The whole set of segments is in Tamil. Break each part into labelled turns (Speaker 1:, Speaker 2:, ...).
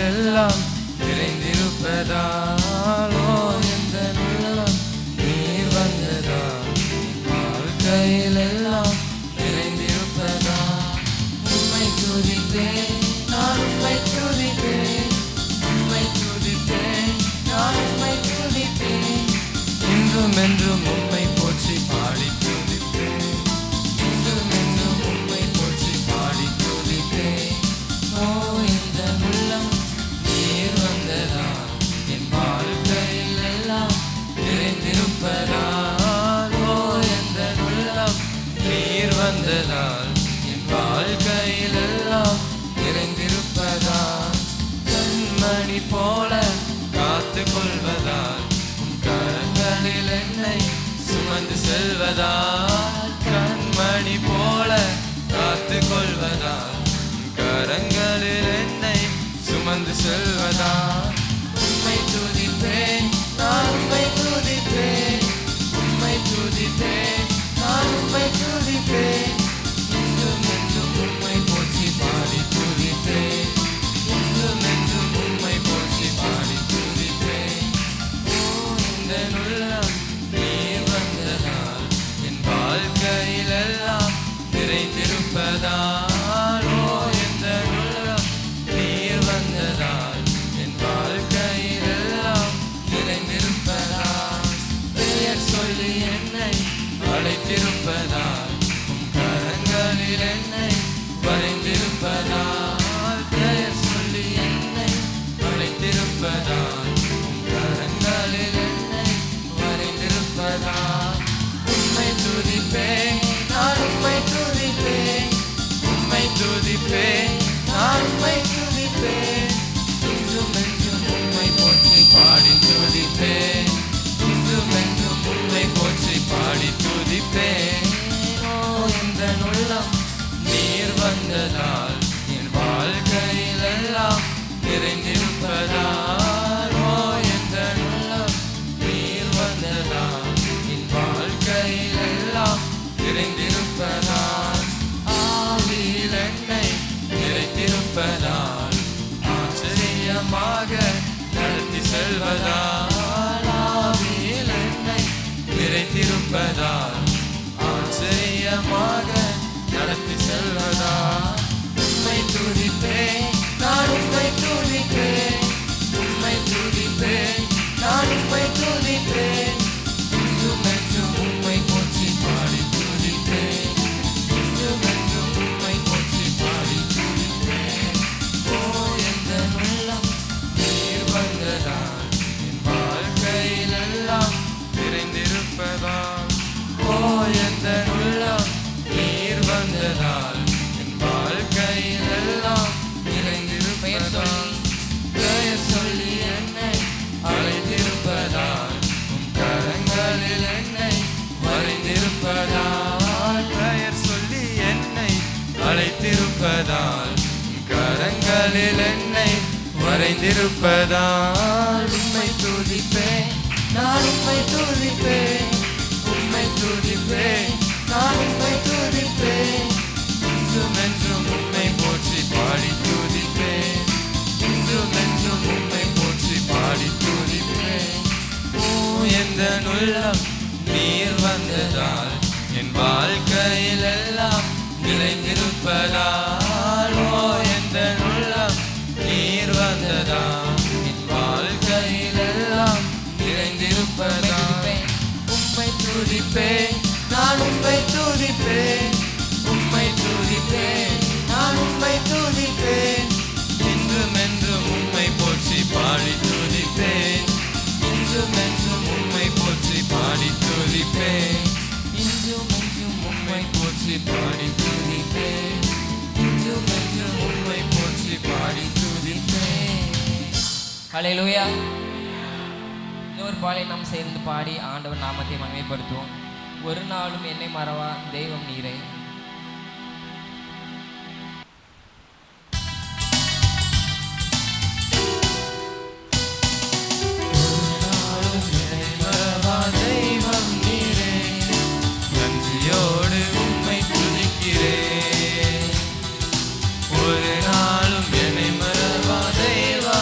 Speaker 1: எல்லாம் நிறைந்திருப்பதால் எந்த உள்ளம் நீர் வந்ததால் வாழ்க்கையில் எல்லாம் நிறைந்திருப்பதால் உம்மை துதிப்பேன் நான் உம்மை துதிப்பேன் உம்மை துதிப்பேன் நான் உம்மை துதிப்பேன் இன்றும் என்றும் உம்மை போற்றி பாடி துதிப்பேன் இன்றும் என்றும் உம்மை போற்றி பாடி துதிப்பேன் இந்த உள்ளம் நீர் வந்ததால் என் வாழ்க்கையில் எல்லாம் நிறைந்திருப்பதால் எந்த உள்ளம் நீர் வந்ததால் என் வாழ்க்கையில் எல்லாம் நிறைந்திருப்பதால் கண்மணி போல காத்து கொள்வதால் உன் கரங்களில் என்னை சுமந்து செல்வதால் கண்மணி போல காத்து கொள்வதால் கரங்களில் என்னை சுமந்து செல்வதால் உம்மை துதிப்பேன் நான் உம்மை துதிப்பேன் உம்மை துதிப்பேன் நான் உம்மை துதிப்பேன் இன்றும் என்றும் உம்மை போற்றி பாடி துதிப்பேன் இன்றும் என்றும் உம்மை போற்றி பாடி துதிப்பேன் இந்த உள்ளம் நீர் வந்ததால் என் வாழ்க்கையில் எல்லாம் நிறைந்திருப்பதால் அழைத்திருப்பதால் உம் கரங்களில் என்னை வரைந்திருப்பதால் பெயர் சொல்லி என்னை அழைத்திருப்பதால் உம் கரங்களில் என்னை வரைந்திருப்பதால் உம்மை துதிப்பேன் நான் உம்மை துதிப்பேன் உம்மை துதிப்பேன் நான் உம்மை துதிப்பேன் இன்றும் என்றும் உம்மை போற்றி பாடி துதிப்பேன் இன்றும் என்றும் உம்மை போற்றி பாடி துதிப்பேன் இந்த உள்ளம் நீர் வந்ததால் என் வாழ்க்கையில் எல்லாம் நிறைந்திருப்பதால் எந்த உள்ளம் நீர் வந்ததால் என் வாழ்க்கையில் எல்லாம் நிறைந்திருப்பதால் ஆவியில் என்னை நிறைத்திருப்பதால் ஆச்சரியமாக நடத்தி செல்வதால் ஆவியில் என்னை நிறைத்திருப்பதால் ஆச்சரியமாக நடத்தி செல்வதால் உம்மை துதிப்பேன் நான் உம்மை துதிப்பேன் உம்மை துதிப்பேன் நான் உம்மை துதிப்பேன் இன்றும் என்றும் உம்மை போற்றி பாடி துதிப்பேன் இன்றும் என்றும் உம்மை போற்றி பாடி துதிப்பேன் எந்த உள்ளம் நீர் வந்ததால் என் வாழ்க்கையில் எல்லாம் நிறைந்திருப்பதால் எந்த உள்ளம் நீர் வந்ததால் என் வாழ்க்கையில் எல்லாம் நிறைந்திருப்பதால் பெயர் சொல்லி என்னை அழைத்திருப்பதால் உன் கரங்களில் என்னை வரைந்திருப்பதால் பெயர் சொல்லி என்னை அழைத்திருப்பதால் உன் கரங்களில் என்னை வரைந்திருப்பதால் உம்மை துதிப்பேன் நான் உம்மை துதிப்பேன் உம்மை துதிப்பேன் நான் உம்மை துதிப்பேன் இன்றும் என்றும் உம்மை போற்றி பாடி துதிப்பேன் இன்றும் என்றும் உம்மை போற்றி பாடி துதிப்பேன் எந்த உள்ளம் நீர் வந்ததால் என் வாழ்க்கையில் எல்லாம் நிறைந்திருப்பதால் எந்த உள்ளம் நீர் வந்ததால் என் வாழ்க்கையில் எல்லாம் நிறைந்திருப்பதால் உம்மை துதிப்பேன் நான் உம்மை துதிப்பேன் உம்மை துதிப்பேன் நான் உம்மை துதிப்பேன் இன்றும் என்றும் உம்மை போற்றி பாடி துதிப்பேன் இன்றும் என்றும் உம்மை போற்றி பாடி துதிப்பேன் இன்றும் என்றும் உம்மை போற்றி பாடி துதிப்பேன் இன்றும் என்றும் உம்மை போற்றி பாடி துதிப்பேன்.
Speaker 2: ஹல்லேலூயா. இன்னொரு பாலை நாம் சேர்ந்து பாடி ஆண்டவர் நாமத்தை மகிமைப்படுத்துவோம். ஒரு நாளும் என்னை மறவா தெய்வம் நீரே.
Speaker 1: ஒரு நாளும் என்னை மறவா தெய்வம்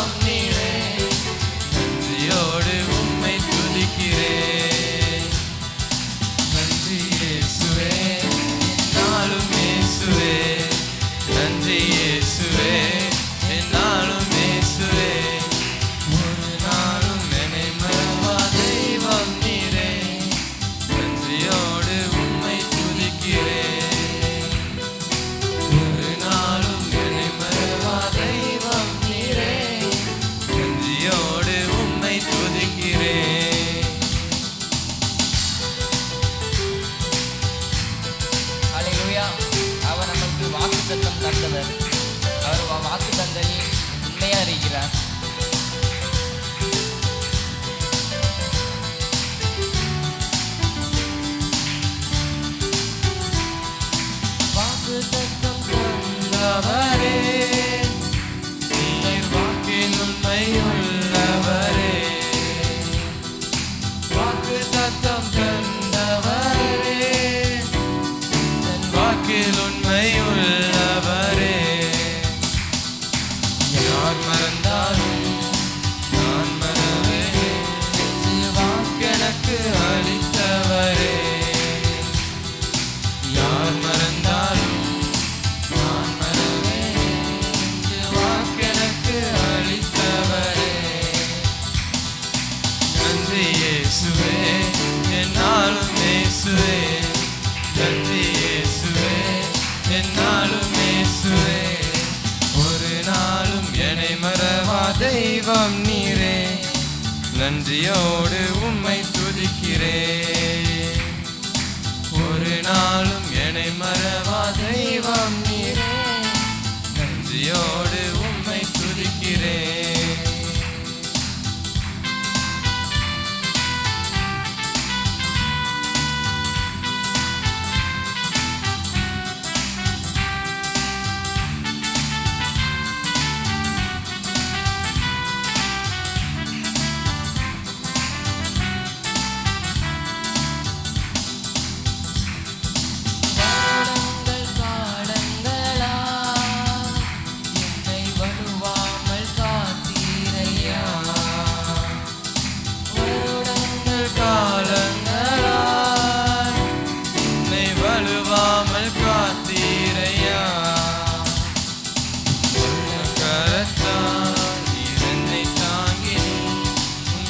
Speaker 1: யார் மறந்தாலும் நான் மறவேனே, என்று வாக்கெனக்கு அளித்தவரே. யார் மறந்தாலும் நான் மறவேனே, என்று வாக்கெனக்கு அளித்தவரே. நன்றி இயேசுவே, என்னாலும் இயேசுவே. நன்றி இயேசுவே, என்னாலும் இயேசுவே. ஒரு நாளும் என்னை மறவா தெய்வம் நீரே, நன்றியோடு உம்மை துதிக்கிறேன். ஒரு நாளும் என்னை மறவா தெய்வம் நீரே, நன்றியோடு உம்மை துதிக்கிறேன்.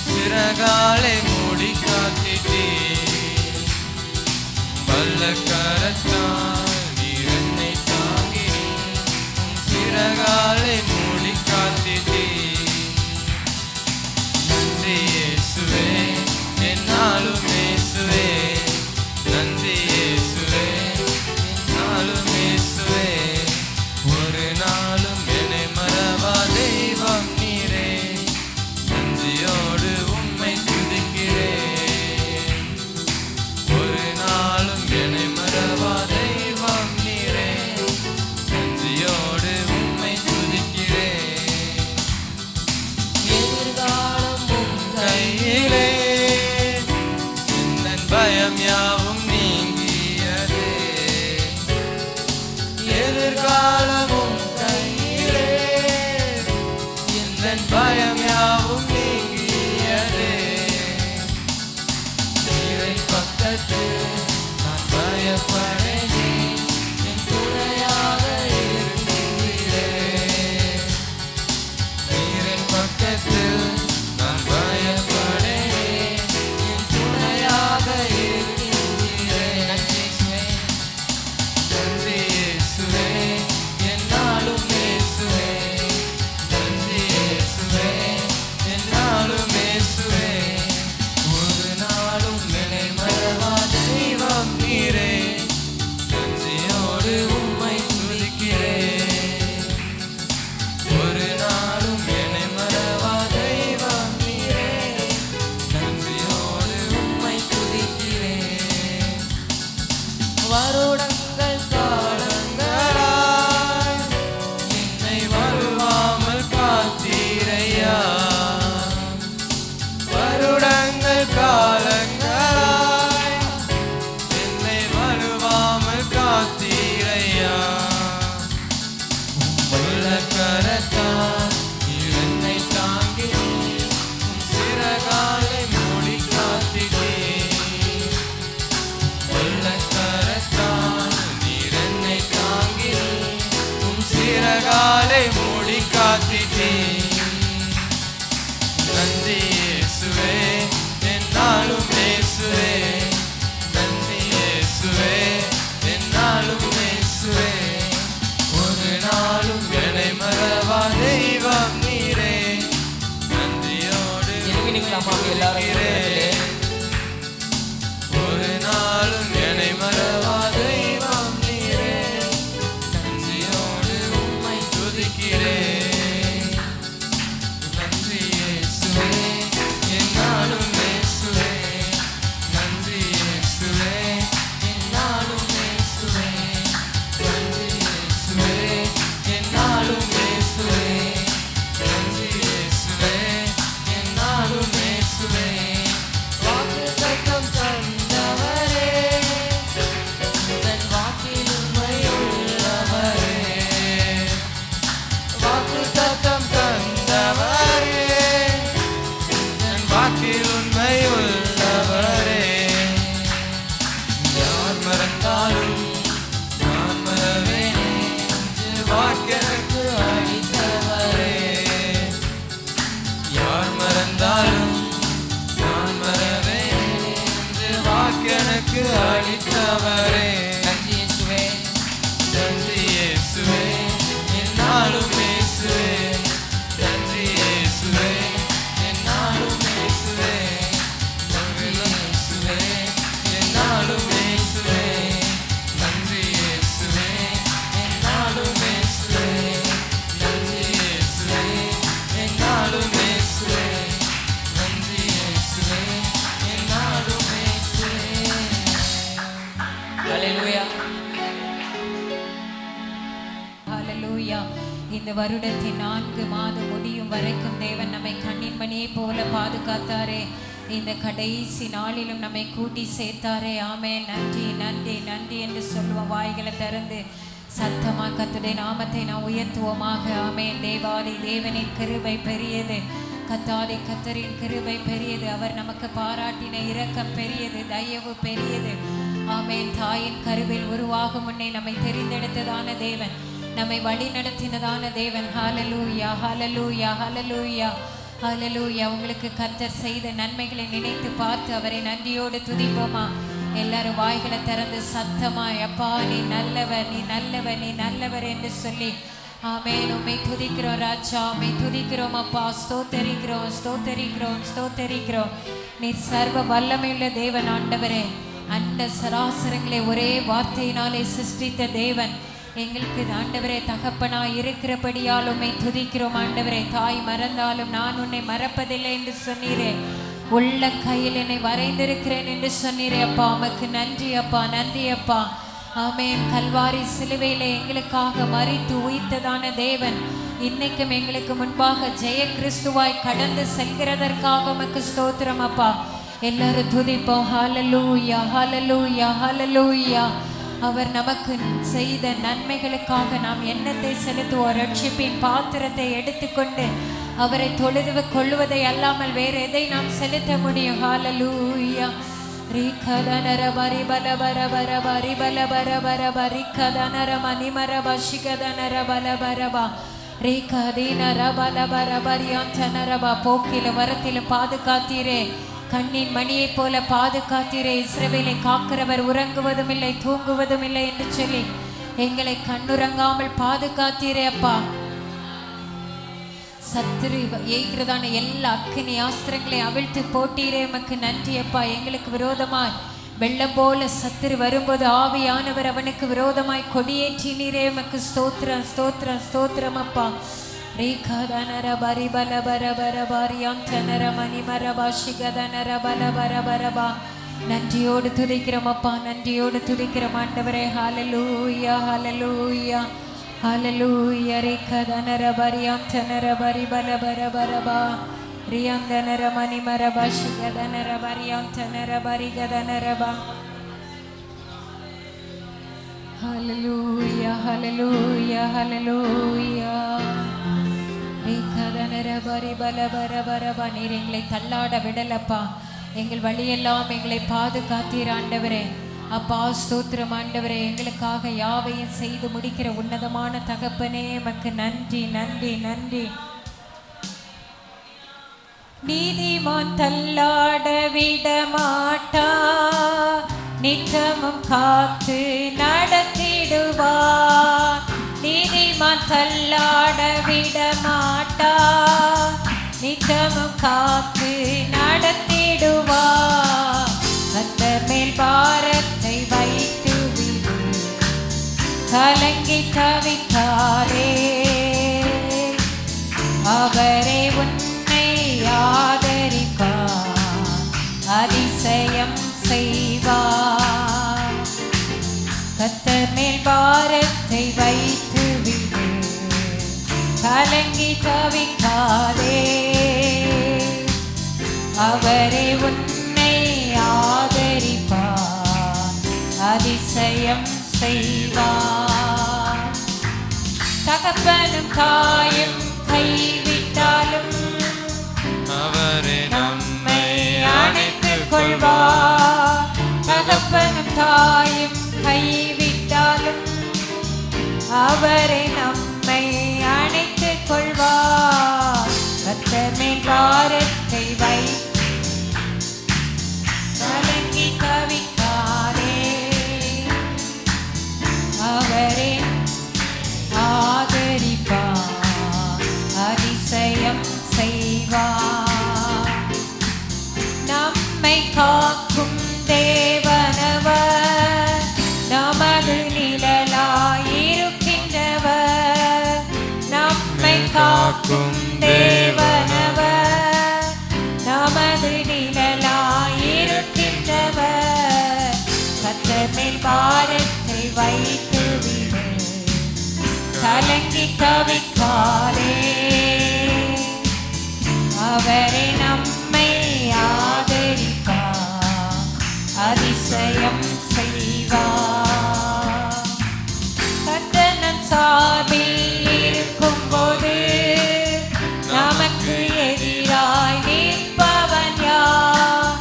Speaker 1: சிறகாலை மூடி காத்திட்டீர், வல்ல கரத்தால் நீர் என்னை தாங்கினீர். சிறகாலை மூடி காத்திட்டீர். நன்றி இயேசுவே, என்னாலும் இயேசுவே. நன்றி இயேசுவே, என்னாலும் இயேசுவே. ஒரு நாளும் என்னை மறவா தெய்வம் நீரே, நன்றியோடு உம்மை துதிக்கிறேன். ஒரு நாளும் என்னை மறவா தெய்வம் நீரே, நன்றியோடு உம்மை துதிக்கிறேன். எதிர்காலம் உம் கையிலே, என் பயம் யாவும் நீங்கியதே. எதிர்காலம் உம் கையிலே, என் பயம் யாவும் நீங்கியதே. நீரை பக்கத்தில் நான் பயப்படேனே, என் துணையாக இருந்தீரே. நீரின் பக்கத்தில் நான் பயப்படேனே, என் துணையாக இருந்தீரே. நன்றி இயேசுவே, என்னாலும் இயேசுவே. நன்றி இயேசுவே, என்னாலும் இயேசுவே. ஒரு நாளும் என்னை மறவா தெய்வம் நீரே, நன்றியோடு உம்மை துதிக்கிறேன். ஒரு நாளும் என்னை மறவா தெய்வம் நீரே, நன்றியோடு உம்மை துதிக்கிறேன். வருடங்கள் காலங்களாய் என்னை வருவாமல் காத்தீரையா. வருடங்கள் காலங்களாய் என்னை வருவாமல் காத்தீரையா. வல்ல கரத்தால் நீர் என்னை தாங்கினீர், உம் சிறகாலை மூடி காத்திட்டீர். வல்ல கரத்தால் நீர் என்னை தாங்கினீர், உம் சிறகாலை மூடி காத்திட்டீர். நன்றி இயேசுவே, என்னாலும் இயேசுவே. நன்றி இயேசுவே, என்னாலும் இயேசுவே. ஒரு நாளும் என்னை மறவா தெய்வம் நீரே, நன்றியோடு
Speaker 2: எழுப்பினீங்களாமா எல்லாரும்
Speaker 1: துதிக்கிறேன். ஒரு நாளும் என்னை மறவா தெய்வம் நீரே, நன்றியோடு உம்மை துதிக்கிறேன். நன்றி இயேசுவே, என்னாலும் இயேசுவே. நன்றி எனக்கு அளித்தவரே.
Speaker 2: நன்றி இயேசுவே,
Speaker 1: நன்றி இயேசுவே, என்னாலும் இயேசுவே. நன்றி இயேசுவே, என்னாலும் இயேசுவே. நன்றி இயேசுவே, என்னாலும் இயேசுவே. நன்றி இயேசுவே, என்னாலும் இயேசுவே. நன்றி இயேசுவே, என்னாலும் இயேசுவே. நன்றி இயேசுவே, என்னாலும் இயேசுவே.
Speaker 2: ஹல்லேலூயா.
Speaker 3: ஹல்லேலூயா. இந்த வருடத்தின் 4 மாதம் முடியும் வரைக்கும் தேவன் நம்மை கண்ணின் மணியை போல பாதுகாத்தாரே. இந்த கடைசி நாளிலும் நம்மை கூட்டி சேர்த்தாரே. ஆமென். நன்றி நன்றி நன்றி என்று சொல்லுவோம். வாய்களை திறந்து சத்தமாக கர்த்தருடைய நாமத்தை நாம் உயர்த்துவோமாக. ஆமென். தேவாதி தேவனின் கிருபை பெரியது. கர்த்தாதி கர்த்தரின் கிருபை பெரியது. அவர் நமக்கு பாராட்டின இரக்கம் பெரியது, தயவு பெரியது. ஆமென். தாயின் கருவில் உருவாகும் முன்னே நம்மை தெரிந்தெடுத்ததான தேவன், நம்மை வழி நடத்தினதான தேவன். ஹல்லேலூயா ஹல்லேலூயா ஹல்லேலூயா ஹல்லேலூயா. உங்களுக்கு கர்த்தர் செய்த நன்மைகளை நினைத்து பார்த்து அவரை நன்றியோடு துதிப்போமா? எல்லாரும் வாய்களை திறந்து சத்தமாய், அப்பா நீ நல்லவர், நீ நல்லவர், நீ நல்லவர் என்று சொல்லி ஆமென். உம்மை துதிக்கிறோம் ராஜா, உம்மை துதிக்கிறோம் அப்பா. ஸ்தோத்தரிக்கிறோம் ஸ்தோத்தரிக்கிறோம் ஸ்தோத்தரிக்கிறோம். நீ சர்வ வல்லமையுள்ள தேவன் ஆண்டவரே. அண்ட சராசரங்களை ஒரே வார்த்தையினாலே சிருஷ்டித்த தேவன். எங்களுக்கு ஆண்டவரே தகப்பனாய் இருக்கிறபடியால் உம்மை துதிக்கிறோம் ஆண்டவரே. தாய் மறந்தாலும் நான் உன்னை மறப்பதில்லை என்று சொன்னீரே. உள்ள கையில் என்னை வரைந்திருக்கிறேன் என்று சொன்னீரே அப்பா. உமக்கு நன்றி அப்பா, நன்றி அப்பா. ஆமென். கல்வாரி சிலுவையிலே எங்களுக்காக மரித்து உயிர்த்ததான தேவன் இன்னைக்கும் எங்களுக்கு முன்பாக ஜெய கிறிஸ்துவாய் கடந்து செல்கிறதற்காக உமக்கு ஸ்தோத்திரம் அப்பா. எல்லாரும் துதிப்போம். ஹல்லேலூயா ஹல்லேலூயா ஹல்லேலூயா. அவர் நமக்கு செய்த நன்மைகளுக்காக நாம் எண்ணத்தை செலுத்துவோம். ரட்சிப்பின் பாத்திரத்தை எடுத்துக்கொண்டு அவரை தொழுது கொள்வதை அல்லாமல் வேறு எதை நாம் செலுத்த முடியும்? ஹல்லேலூயா. ரீகதனர பரிபல பரபர பரிபல பரபர பரிகதனர மணிமர பஷிகதனர பலபரபா ரீகதீனர பலபர பரியாந்தனரபா. போக்கில வரத்தில பாதுகாத்தீரே, கண்ணின் மணியைப் போல பாதுகாத்தீரே. இஸ்ரவேலை காக்கிறவர் உறங்குவதும் இல்லை தூங்குவதும் இல்லை என்று சொல்லி எங்களை கண்ணுறங்காமல் பாதுகாத்தீரே அப்பா. சத்துரு ஏகிறதான எல்லா அக்கினி ஆஸ்திரங்களை அவிழ்த்து போட்டீரே. உமக்கு நன்றி அப்பா. எங்களுக்கு விரோதமாய் வெள்ளம் போல சத்துரு வரும்போது ஆவியானவர் அவனுக்கு விரோதமாய் கொடியேற்றினீரே. உமக்கு ஸ்தோத்திரம் ஸ்தோத்திரம் ஸ்தோத்திரம் அப்பா. ரீகதனர பரிபல பரபர பரியாந்தனர மணிமர பாஷிகதனர பலபரபரபா. நன்றியோடு துதிக்கிறோம் அப்பா, நன்றியோடு துதிக்கிறோம் ஆண்டவரே. ஹல்லேலூயா ஹல்லேலூயா ஹல்லேலூயா. ரீகதனர பரியாந்தனர பரிபல பரபரபா ரியாந்தனர மணிமர பாஷிகதனர பரியாந்தனர பரிகதனரபா. ஹல்லேலூயா ஹல்லேலூயா ஹல்லேலூயா. நீர் எங்களை தள்ளாட விடலப்பா. எங்கள் வழியெல்லாம் எங்களை பாதுகாத்தீர் ஆண்டவரே. அப்பா ஸ்தோத்திரம் ஆண்டவரே. எங்களுக்காக யாவையும் செய்து முடிக்கிற உன்னதமான தகப்பனே உமக்கு நன்றி நன்றி நன்றி. நீதிமான் தள்ளாட விட மாட்டா, நித்தமும் காத்து நடத்திடுவார். நீதிமான் தள்ளாட விட மாட்டா, நித்தமும் காத்து நடத்திடுவார். கர்த்தர் மேல் பாரத்தை வைத்து விடு, கலங்கி தவிக்காதே. அவரே உன்னை ஆதரிப்பார், அதிசயம் செய்வார். கர்த்தர் மேல் பாரத்தை வைத்து விடு, கலங்கி தவிக்காதே. அவரே உன்னை ஆதரிப்பார், அதிசயம் செய்வார். தகப்பனும் தாயும் கைவிட்டாலும்
Speaker 1: அவரே
Speaker 3: நம்மை அணைத்துக் கொள்வார். தகப்பனும் தாயும் கைவிட்டாலும் அவரை நம்மை அணைத்துக் கொள்வார். கர்த்தர் மேல் பாரத்தை வை, கலங்கி தவிக்காதே. அதிசயம் செய்வார். நம்மை காக்கும் தேவனவர், நமது நிழலாயிருக்கின்றவர். நம்மை காக்கும் தேவனவர், நமது நிழலாயிருக்கின்றவர். கர்த்தர் மேல் பாரத்தை வைத்து விடு, கலங்கி தவிக்காதே. அவரே நம்மை ஆதரிப்பார், அதிசயம் செய்வார். கர்த்தர் நம் சார்பில் இருக்கும்போது நமக்கு எதிராய் நிற்பவன் யார்?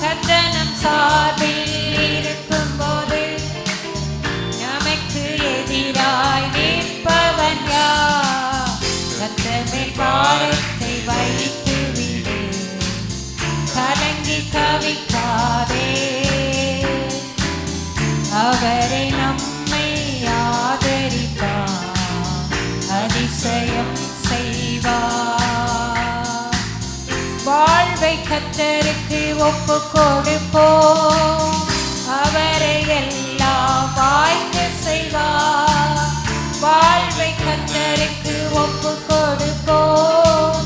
Speaker 3: கர்த்தர் நம் சார்பில் இருக்கும்போது நமக்கு எதிராய் நிற்பவன் யார்? கர்த்தர் மேல் பாரத்தை வைத்து விடு, கலங்கி தவிக்காதே. அவரை நம்மை ஆதரிப்பார், அதிசயம் செய்வார். வாழ்வை கர்த்தருக்கு ஒப்பு கொடுப்போம், அவரை எல்லாம் வாய்க்க செய்வார். வாழ்வை கர்த்தருக்கு ஒப்பு கொடுப்போம்,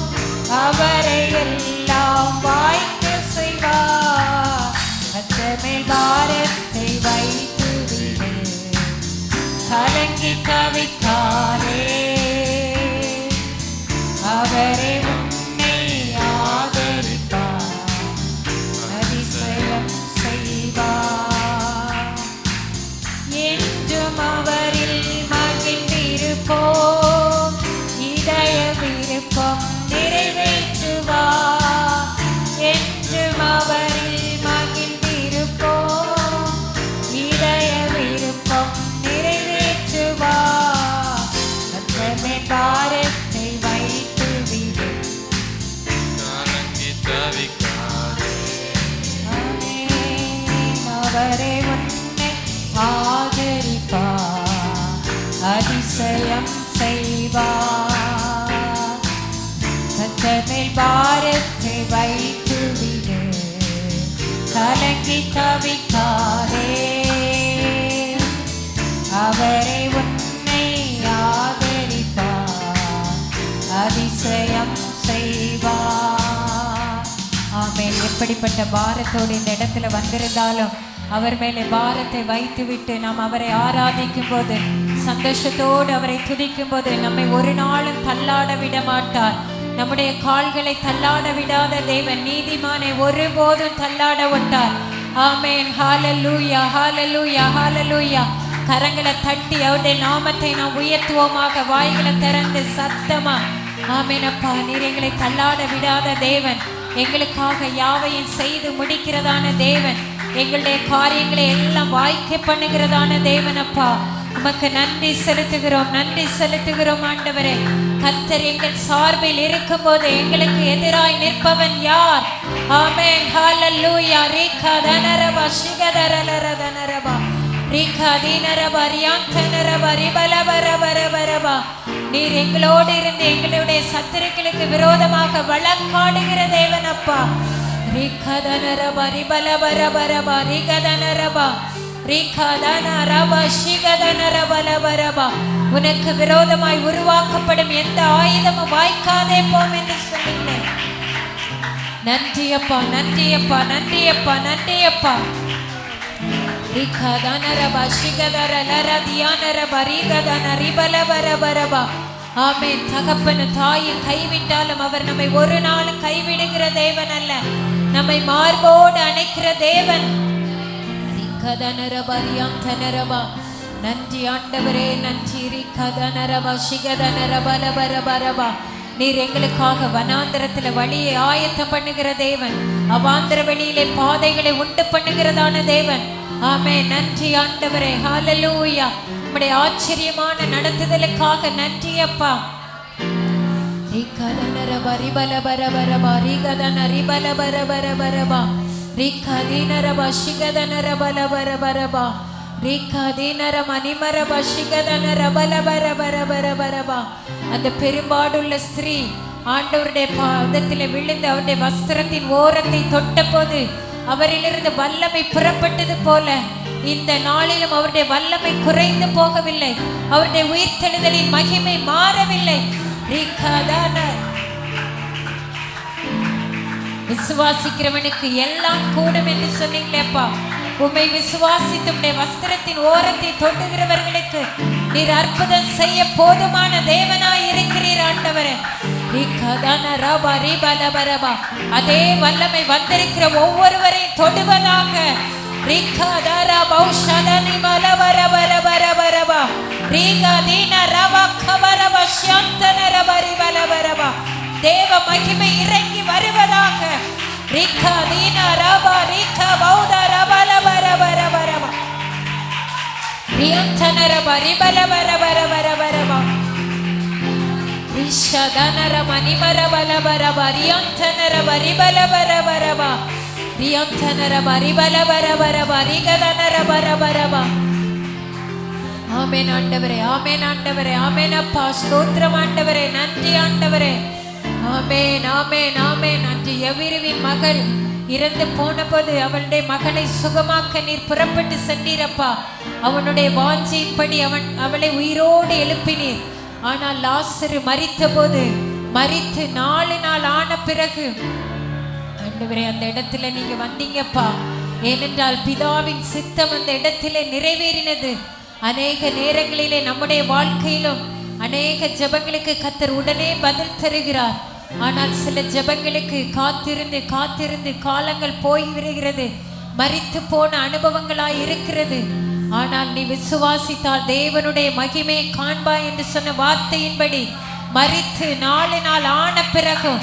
Speaker 3: அவரை எல்லாம் வாய்க்க செய்வார். கர்த்தர் மேல் பாரத்தை வைத்து விடு, கலங்கி தவிக்காதே. அவரை உன்னை ஆதரிப்பார், அதிசயம் செய்வார். என்றும் அவரில் மகிழ்ந்திருப்போம், இதய விருப்பம் நிறைவேற்றுவார். என்றும் அவரில் மகிழ்ந்திருப்போம், இதய விருப்பம் நிறைவேற்றுவார். கர்த்தர் மேல் பாரத்தை வைத்து விடு,
Speaker 1: கலங்கி தவிக்காதே.
Speaker 3: அவரே உன்னை ஆதரிப்பார், அதிசயம் செய்வார். கர்த்தர் மேல் பாரத்தை வைத்து விடு, கலங்கி தவிக்காதே. அவரே உன்னை ஆதரிப்பார், அதிசயம் செய்வார். ஆமென். எப்படிப்பட்ட பாரத்தோடு இந்த இடத்துல வந்திருந்தாலும் அவர் மேலே பாரத்தை வைத்துவிட்டு நாம் அவரை ஆராதிக்கும் போது, சந்தோஷத்தோடு அவரை துதிக்கும் போது நம்மை ஒரு நாளும் தள்ளாட விட மாட்டார். நம்முடைய கால்களை தள்ளாட விடாத தேவன், நீதிமானை ஒருபோதும் தள்ளாட விட்டார். ஆமென். ஹalleluya, ஹalleluya, ஹalleluya. கரங்களை தட்டி அவருடைய நாமத்தை நாம் உயர்த்துவோமாக, வாய்களை திறந்து சத்தமா. ஆமென். அப்பா, நீர் எங்களை தள்ளாட விடாத தேவன், எங்களுக்காக யாவையும் செய்து முடிக்கிறதான தேவன், எங்களுடைய காரியங்களை எல்லாம் வாய்க்க பண்ணுகிறதான தேவன். அப்பா, உமக்கு நன்றி செலுத்துகிறோம், நன்றி செலுத்துகிறோம் ஆண்டவரே. கர்த்தர் எங்கள் சார்பில் இருக்கும்போது எங்களுக்கு எதிராய் நிற்பவன் யார்? ஆமென். ஹalleluya. ரீகா தனரபா சிகதரலரதனரபா ரீகா தீனரபா ரியாந்தனரபா ரிபலபரபரபரபா. நீர் எங்களோடு இருந்து எங்களுடைய சத்துருக்களுக்கு விரோதமாக வழக்காடுகிற தேவன் அப்பா. ரீகா தனரபா ரிபலபரபரபா ரீகதனரபா உனக்கு விரோதமாய் உருவாக்கப்படும் எந்த ஆயுதமும் வாய்க்காதே போம் என்று சொன்னீங்களே. நன்றி அப்பா, நன்றி அப்பா, நன்றி அப்பா, நன்றி அப்பா. ஆமென். தகப்பன தாயும் கைவிட்டாலும் அவர் நம்மை ஒரு நாளும் கைவிடுகிற தேவன் அல்ல, நம்மை மார்போடு அணைக்கிற தேவன். நன்றி ஆண்டவரே, நன்றி. நீர் எங்களுக்காக வனாந்திரத்துல வழியை ஆயத்தம் பண்ணுகிற தேவன், அவாந்திர வெளியிலே பாதைகளை உண்டு பண்ணுகிறதான தேவன். ஆமென். நன்றி ஆண்டவரே. ஹalleluya. உம்முடைய ஆச்சரியமான நடத்துதலுக்காக நன்றி அப்பா. அந்த பெரும்பாடுள்ள ஸ்திரீ ஆண்டவருடைய பாதத்திலே விழுந்து அவருடைய வஸ்திரத்தின் ஓரத்தை தொட்ட போது அவரிலிருந்து வல்லமை புறப்பட்டது போல இந்த நாளிலும் அவருடைய வல்லமை குறைந்து போகவில்லை. அவருடைய உயிர்த்தெழுதலின் மகிமை மாறவில்லை. விசுவாசிக்கிறவனுக்கு எல்லாம் கூடும் என்று சொன்னீங்களேப்பா. உம்மை விசுவாசித்து உம்முடைய வஸ்திரத்தின் ஓரத்தை தொட்டுகிறவர்களுக்கு நீர் அற்புதம் செய்ய போதுமான தேவனாய் இருக்கிறீர் ஆண்டவரே. அதே வல்லமை வந்திருக்கிற ஒவ்வொருவரையும் தொடுவதாக. தேவ மகிமை இறங்கி வருவதாக. ஆமென் ஆண்டவரே, ஆமென் ஆண்டவரே, ஆமென் அப்பா. ஸ்தோத்திரம் ஆண்டவரே, நன்றி ஆண்டவரே. ஆமென் ஆமென் ஆமென். அன்று எவிருவின் மகள் இறந்து போன போது அவளுடைய மகளை சுகமாக்க நீர் புறப்பட்டு சென்றீரப்பா. அவனுடைய வாஞ்சையின்படி அவளை உயிரோடு எழுப்பினீர். ஆனால் லாசரு மரித்த போது, மரித்து 4 நாள் ஆன பிறகு ஆண்டவரே அந்த இடத்துல நீங்க வந்தீங்கப்பா. ஏனென்றால் பிதாவின் சித்தம் அந்த இடத்திலே நிறைவேறினது. அநேக நேரங்களிலே நம்முடைய வாழ்க்கையிலும் அநேக ஜெபங்களுக்கு கர்த்தர் உடனே பதில் தருகிறார். ஆனால் சில ஜெபங்களுக்கு காத்திருந்து காத்திருந்து காலங்கள் போய் விடுகிறது. மரித்து போன அனுபவங்களாய் இருக்கிறது. ஆனால் நீ விசுவாசித்தால் தேவனுடைய மகிமையை காண்பாய் என்று சொன்ன வார்த்தையின்படி மரித்து 4 நாள் ஆன பிறகு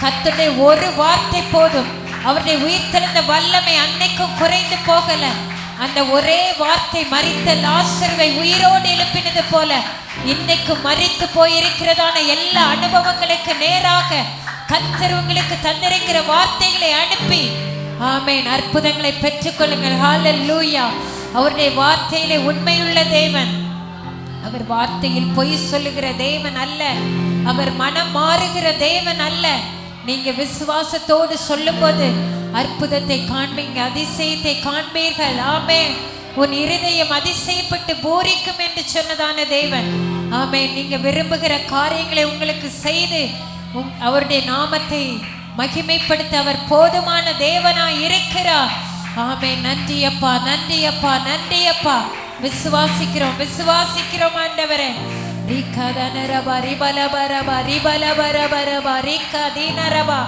Speaker 3: கர்த்தருடைய ஒரு வார்த்தை போதும். அவருடைய உயிர்த்தெழுந்த வல்லமை அன்னைக்கும் குறைந்து போகல. அந்த ஒரே வார்த்தை மரித்த லாசருவை உயிரோடு எழுப்பினது போல இன்னைக்கு மரித்து போயிருக்கிறதான எல்லா அனுபவங்களுக்கு நேராக கர்த்தர் உங்களுக்கு தந்திருக்கிற வார்த்தைகளை அனுப்பி ஆமென் அற்புதங்களை பெற்றுக்கொள்ளுங்கள். ஹல்லேலூயா. அவருடைய வார்த்தையிலே உண்மையுள்ள தேவன். அவர் வார்த்தையில் பொய் சொல்லுகிற தேவன் அல்ல. அவர் மனம் மாறுகிற தேவன் அல்ல. நீங்க விசுவாசத்தோடு சொல்லும் போது அற்புதத்தை காண்பீங்க, அதிசயத்தை காண்பீர்கள். ஆமென். உன் இருதயம் அதிசயப்பட்டு பூரிக்கும் என்று சொன்னதான தேவன். ஆமென். நீங்க விரும்புகிற காரியங்களை உங்களுக்கு செய்து அவருடைய நாமத்தை மகிமைப்படுத்த அவர் போதுமான தேவனாய் இருக்கிறார். ஆமென். நன்றி அப்பா, நன்றி அப்பா, நன்றி அப்பா. விசுவாசிக்கிறோம், விசுவாசிக்கிறோம் ஆண்டவரே. ரிகதனரபா ரிபலபரபா ரிபலபரபரபா ரிகதீனரபா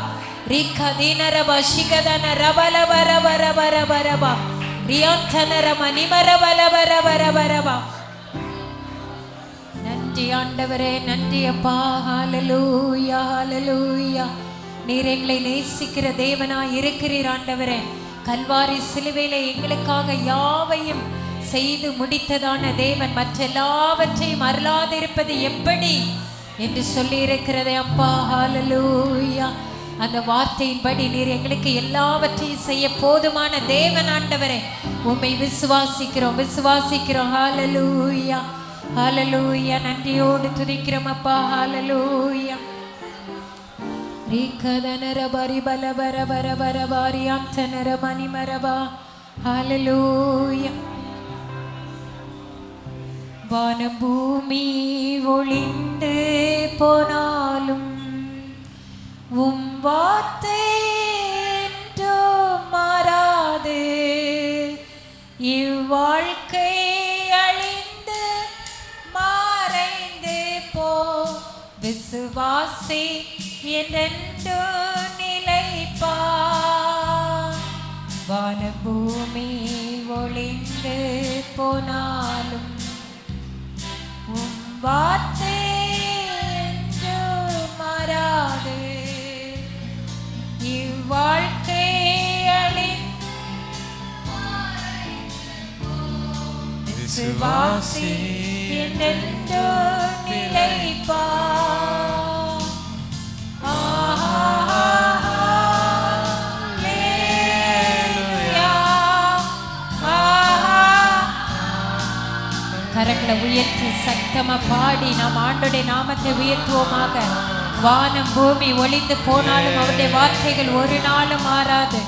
Speaker 3: ரிகதீனரபா ஷிகதனரபலபரபரபரபரபா ரியாந்தனரம நிமரபலபரபரபரபா. நன்றி ஆண்டவரே, நன்றி அப்பா. ஹல்லேலூயா, ஹல்லேலூயா. நீர் எங்களை நேசிக்கிற தேவனாய் இருக்கிறீர் ஆண்டவரே. கல்வாரி சிலுவையிலே எங்களுக்காக யாவையும் செய்து முடித்ததான தேவன் மற்ற எல்லாவற்றையும் அருளாதிருப்பது எப்படி என்று சொல்லி இருக்கிறதே அப்பா. ஹல்லேலூயா. அந்த வார்த்தையின்படி நீர் எங்களுக்கு எல்லாவற்றையும் செய்ய போதுமான தேவன் ஆண்டவரே. உம்மை விசுவாசிக்கிறோம், விசுவாசிக்கிறோம். ஹல்லேலூயா, ஹல்லேலூயா. நன்றியோடு துதிக்கிறோம் அப்பா. ஹல்லேலூயா. ஹல்லேலூயா. வானம் பூமி ஒளிந்து போனாலும் உம் வார்த்தை என்றும் மாறாது. இவ்வாழ்க்கை அழிந்து மறைந்து போ, விசுவாசி என்றென்று நிலைப்பார். வானம் பூமி ஒளிந்து போனாலும் உம் வார்த்தை என்றும் மாறாது. இவ்வாழ்க்கை அழிந்து விசுவாசி என்றென்று நிலைப்பார். கரங்களை உயர்த்தி சத்தமா பாடி நாம் ஆண்டோடைய நாமத்தை உயர்த்துவோமாக. வானம் பூமி ஒளிந்து போனாலும் அவருடைய வார்த்தைகள் ஒரு நாளும் மாறாது.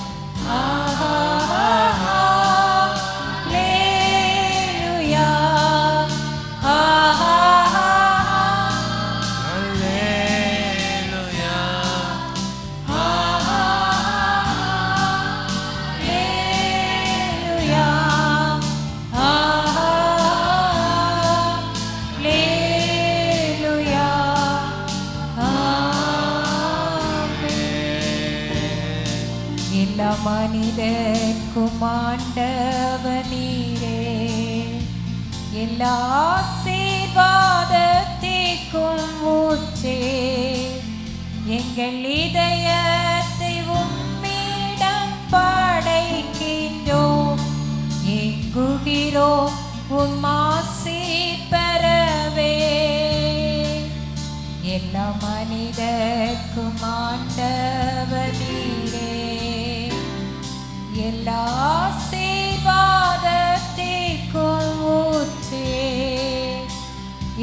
Speaker 3: மனிதர்க்கும் ஆண்டவர் நீரே, எல்லா ஆசீர்வாதத்திற்கும் ஊற்றே, எங்கள் இதயத்தை உம்மிடம் படைக்கின்றோம், ஏங்குகிறோம் உம் ஆசி பெறவே. எல்லா மனிதர்க்கும் ஆண்டவர் நீரே, எல்லா ஆசீர்வாதத்திற்கும் ஊற்றே,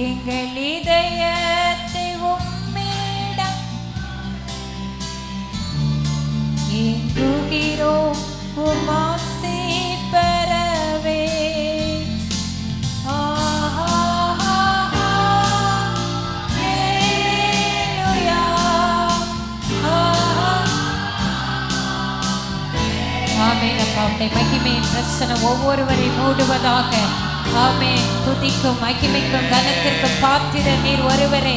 Speaker 3: எங்கள் இதயத்தை உம்மிடம் ஏங்குகிறோம் உம் ஆசி பெறவே. மகிமையின் பிரசனம் ஒவ்வொருவரையும் மூடுவதாக. ஆமென். துதிக்கும் மகிமைக்கும் கனத்திற்கும் பாத்திர நீர் ஒருவரே,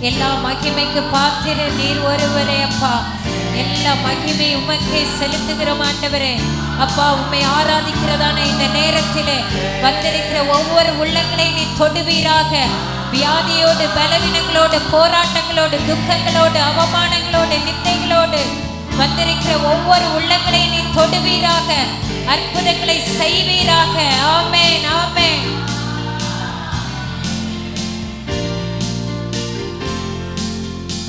Speaker 3: எல்லா மகிமைக்கு பாத்திர நீர் ஒருவரே அப்பா. எல்லா மகிமை உமக்கே செலுத்துகிறோம் ஆண்டவரே. அப்பா, உம்மை ஆராதிக்கிறதான இந்த நேரத்திலே வந்திருக்கிற ஒவ்வொரு உள்ளங்களை நீ தொடுவீராக. வியாதியோடு, பலவீனங்களோடு, போராட்டங்களோடு, துக்கங்களோடு, அவமானங்களோடு, நிந்தைகளோடு வந்திருக்கிற ஒவ்வொரு உள்ளங்களை நீ தொடுவீராக. அற்புதங்களை செய்வீராக. ஆமென், ஆமென்.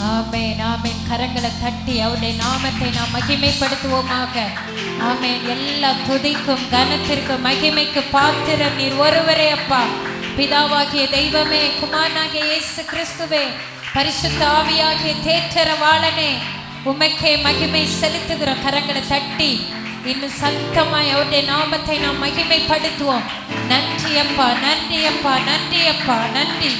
Speaker 3: ஆமென், ஆமென். கரங்களை தட்டி அவருடைய நாமத்தை நாம் மகிமைப்படுத்துவோமாக. ஆமென். எல்லா துதிக்கும் கனத்திற்கும் மகிமைக்கு பாத்திரம் நீர் ஒருவரே அப்பா. பிதாவாகிய தெய்வமே, குமாரனாகிய இயேசு கிறிஸ்துவே, பரிசுத்த ஆவியாகிய தேற்றரவாளனே, உமக்கே மகிமை செலுத்துகிற. கரங்களை தட்டி இன்னும் சத்தமாய் அவருடைய நாமத்தை நாம் மகிமைப்படுத்துவோம். நன்றி அப்பா, நன்றி அப்பா, நன்றி அப்பா, நன்றி.